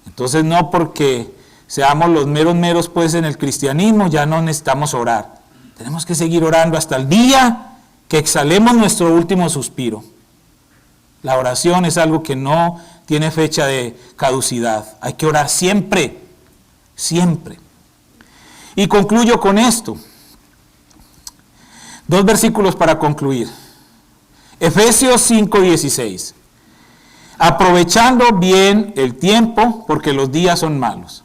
Entonces no porque seamos los meros pues en el cristianismo ya no necesitamos orar. Tenemos que seguir orando hasta el día que exhalemos nuestro último suspiro. La oración es algo que no tiene fecha de caducidad. Hay que orar siempre, siempre. Y concluyo con esto. 2 versículos para concluir. Efesios 5:16. Aprovechando bien el tiempo, porque los días son malos.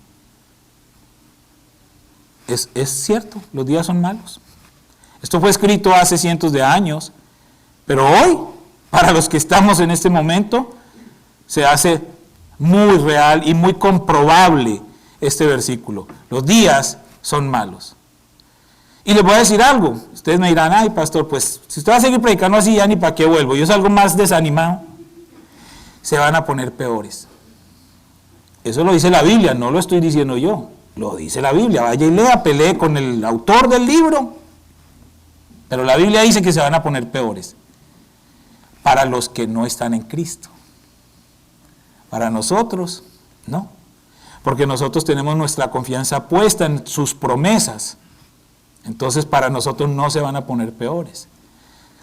Es cierto, los días son malos. Esto fue escrito hace cientos de años, pero hoy, para los que estamos en este momento, se hace muy real y muy comprobable este versículo. Los días son malos. Y les voy a decir algo. Ustedes me dirán, ay, pastor, pues si usted va a seguir predicando así, ya ni para qué vuelvo. Yo salgo más desanimado. Se van a poner peores. Eso lo dice la Biblia, no lo estoy diciendo yo. Lo dice la Biblia. Vaya y lea, pelee con el autor del libro. Pero la Biblia dice que se van a poner peores. Para los que no están en Cristo. Para nosotros, no. Porque nosotros tenemos nuestra confianza puesta en sus promesas. Entonces para nosotros no se van a poner peores.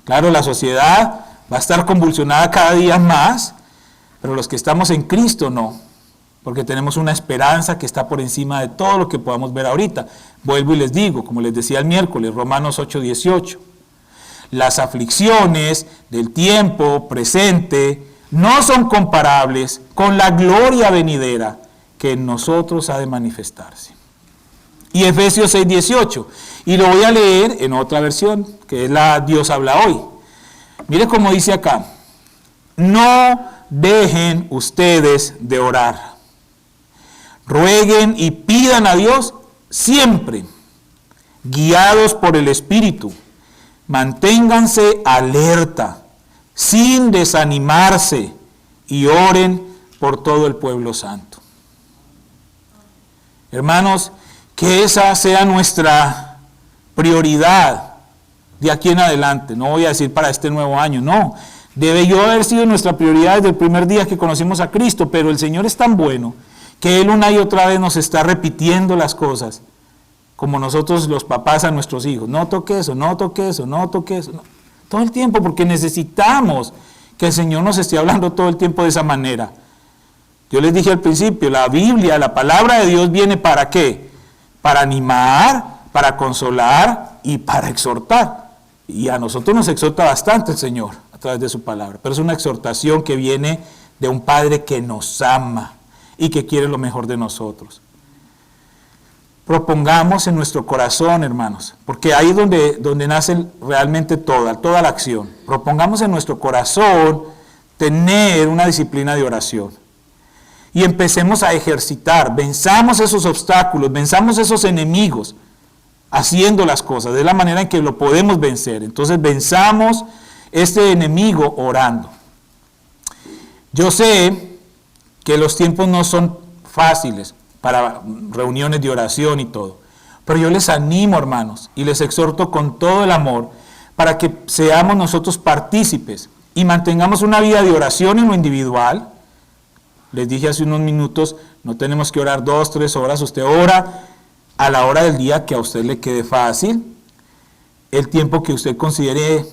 Claro, la sociedad va a estar convulsionada cada día más, pero los que estamos en Cristo no, porque tenemos una esperanza que está por encima de todo lo que podamos ver ahorita. Vuelvo y les digo, como les decía el miércoles, Romanos 8:18, las aflicciones del tiempo presente no son comparables con la gloria venidera que en nosotros ha de manifestarse. Y Efesios 6:18, y lo voy a leer en otra versión, que es la Dios habla hoy. Mire cómo dice acá: no dejen ustedes de orar, rueguen y pidan a Dios siempre, guiados por el Espíritu, manténganse alerta, sin desanimarse, y oren por todo el pueblo santo. Hermanos, que esa sea nuestra prioridad de aquí en adelante. No voy a decir para este nuevo año, no. Debió haber sido nuestra prioridad desde el primer día que conocimos a Cristo, pero el Señor es tan bueno que Él una y otra vez nos está repitiendo las cosas, como nosotros los papás a nuestros hijos. No toque eso, no toque eso, no toque eso. No. Todo el tiempo, porque necesitamos que el Señor nos esté hablando todo el tiempo de esa manera. Yo les dije al principio, la Biblia, la palabra de Dios viene ¿para qué? Para animar, para consolar y para exhortar. Y a nosotros nos exhorta bastante el Señor a través de su palabra. Pero es una exhortación que viene de un Padre que nos ama y que quiere lo mejor de nosotros. Propongamos en nuestro corazón, hermanos, porque ahí es donde nace realmente toda la acción. Propongamos en nuestro corazón tener una disciplina de oración. Y empecemos a ejercitar, venzamos esos obstáculos, venzamos esos enemigos, haciendo las cosas, de la manera en que lo podemos vencer. Entonces venzamos este enemigo orando. Yo sé que los tiempos no son fáciles para reuniones de oración y todo, pero yo les animo, hermanos, y les exhorto con todo el amor para que seamos nosotros partícipes y mantengamos una vida de oración en lo individual. Les dije hace unos minutos, no tenemos que orar 2, 3 horas, usted ora a la hora del día que a usted le quede fácil, el tiempo que usted considere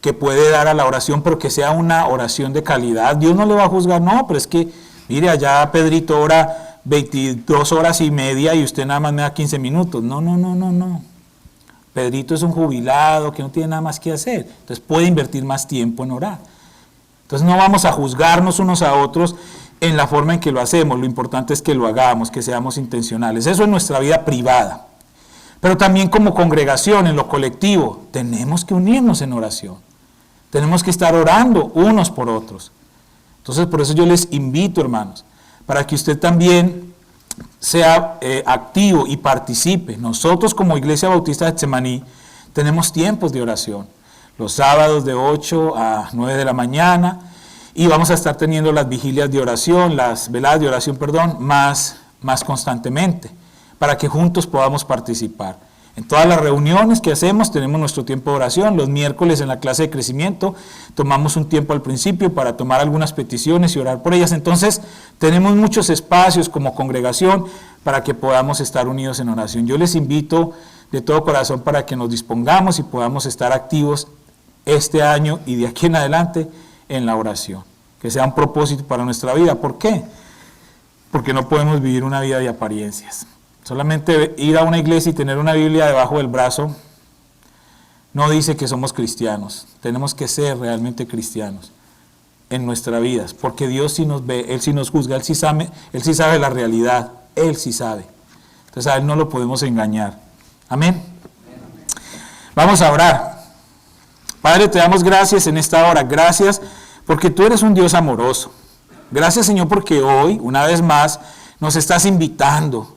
que puede dar a la oración, pero que sea una oración de calidad. Dios no le va a juzgar, no, pero es que, mire, allá Pedrito ora 22 horas y media y usted nada más me da 15 minutos. No. Pedrito es un jubilado que no tiene nada más que hacer, entonces puede invertir más tiempo en orar. Entonces no vamos a juzgarnos unos a otros en la forma en que lo hacemos, lo importante es que lo hagamos, que seamos intencionales. Eso es nuestra vida privada. Pero también como congregación, en lo colectivo, tenemos que unirnos en oración. Tenemos que estar orando unos por otros. Entonces, por eso yo les invito, hermanos, para que usted también sea activo y participe. Nosotros como Iglesia Bautista de Getsemaní tenemos tiempos de oración. Los sábados de 8 a 9 de la mañana. Y vamos a estar teniendo las vigilias de oración, las veladas de oración, más constantemente, para que juntos podamos participar. En todas las reuniones que hacemos tenemos nuestro tiempo de oración. Los miércoles en la clase de crecimiento tomamos un tiempo al principio para tomar algunas peticiones y orar por ellas. Entonces tenemos muchos espacios como congregación para que podamos estar unidos en oración. Yo les invito de todo corazón para que nos dispongamos y podamos estar activos este año y de aquí en adelante en la oración, que sea un propósito para nuestra vida. ¿Por qué? Porque no podemos vivir una vida de apariencias. Solamente ir a una iglesia y tener una Biblia debajo del brazo no dice que somos cristianos. Tenemos que ser realmente cristianos en nuestras vidas, porque Dios sí nos ve, Él sí nos juzga, Él sí sabe la realidad, Él sí sabe. Entonces a Él no lo podemos engañar. Amén. Vamos a orar. Padre, te damos gracias en esta hora. Gracias porque tú eres un Dios amoroso. Gracias, Señor, porque hoy, una vez más, nos estás invitando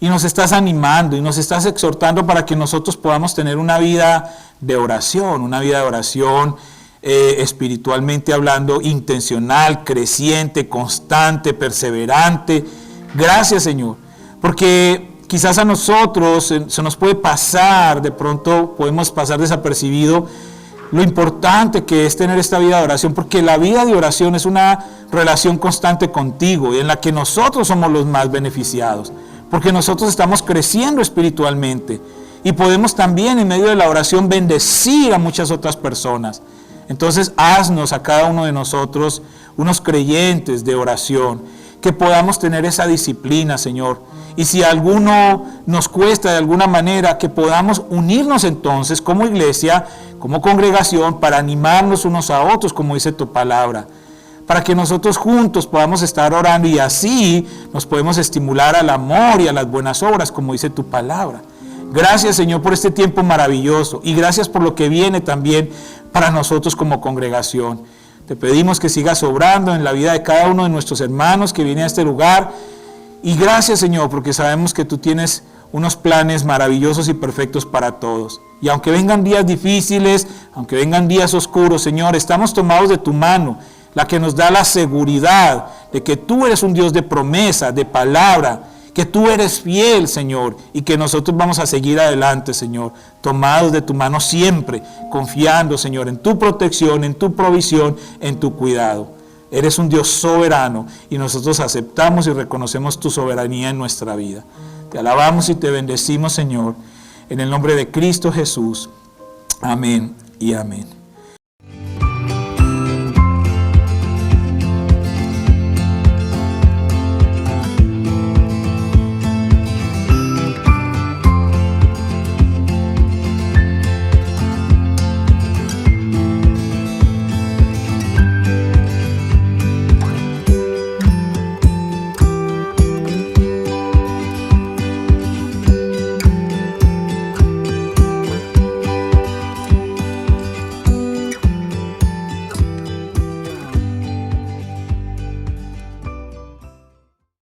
y nos estás animando y nos estás exhortando para que nosotros podamos tener una vida de oración, espiritualmente hablando, intencional, creciente, constante, perseverante. Gracias, Señor, porque quizás a nosotros se nos puede pasar, de pronto podemos pasar desapercibido lo importante que es tener esta vida de oración, porque la vida de oración es una relación constante contigo y en la que nosotros somos los más beneficiados, porque nosotros estamos creciendo espiritualmente y podemos también en medio de la oración bendecir a muchas otras personas. Entonces haznos a cada uno de nosotros unos creyentes de oración, que podamos tener esa disciplina, Señor. Y si a alguno nos cuesta de alguna manera, que podamos unirnos entonces como iglesia, como congregación, para animarnos unos a otros, como dice tu palabra, para que nosotros juntos podamos estar orando y así nos podemos estimular al amor y a las buenas obras, como dice tu palabra. Gracias, Señor, por este tiempo maravilloso y gracias por lo que viene también para nosotros como congregación. Te pedimos que sigas obrando en la vida de cada uno de nuestros hermanos que viene a este lugar. Y gracias, Señor, porque sabemos que tú tienes unos planes maravillosos y perfectos para todos. Y aunque vengan días difíciles, aunque vengan días oscuros, Señor, estamos tomados de tu mano, la que nos da la seguridad de que tú eres un Dios de promesa, de palabra, que tú eres fiel, Señor, y que nosotros vamos a seguir adelante, Señor, tomados de tu mano siempre, confiando, Señor, en tu protección, en tu provisión, en tu cuidado. Eres un Dios soberano y nosotros aceptamos y reconocemos tu soberanía en nuestra vida. Te alabamos y te bendecimos, Señor, en el nombre de Cristo Jesús. Amén y amén.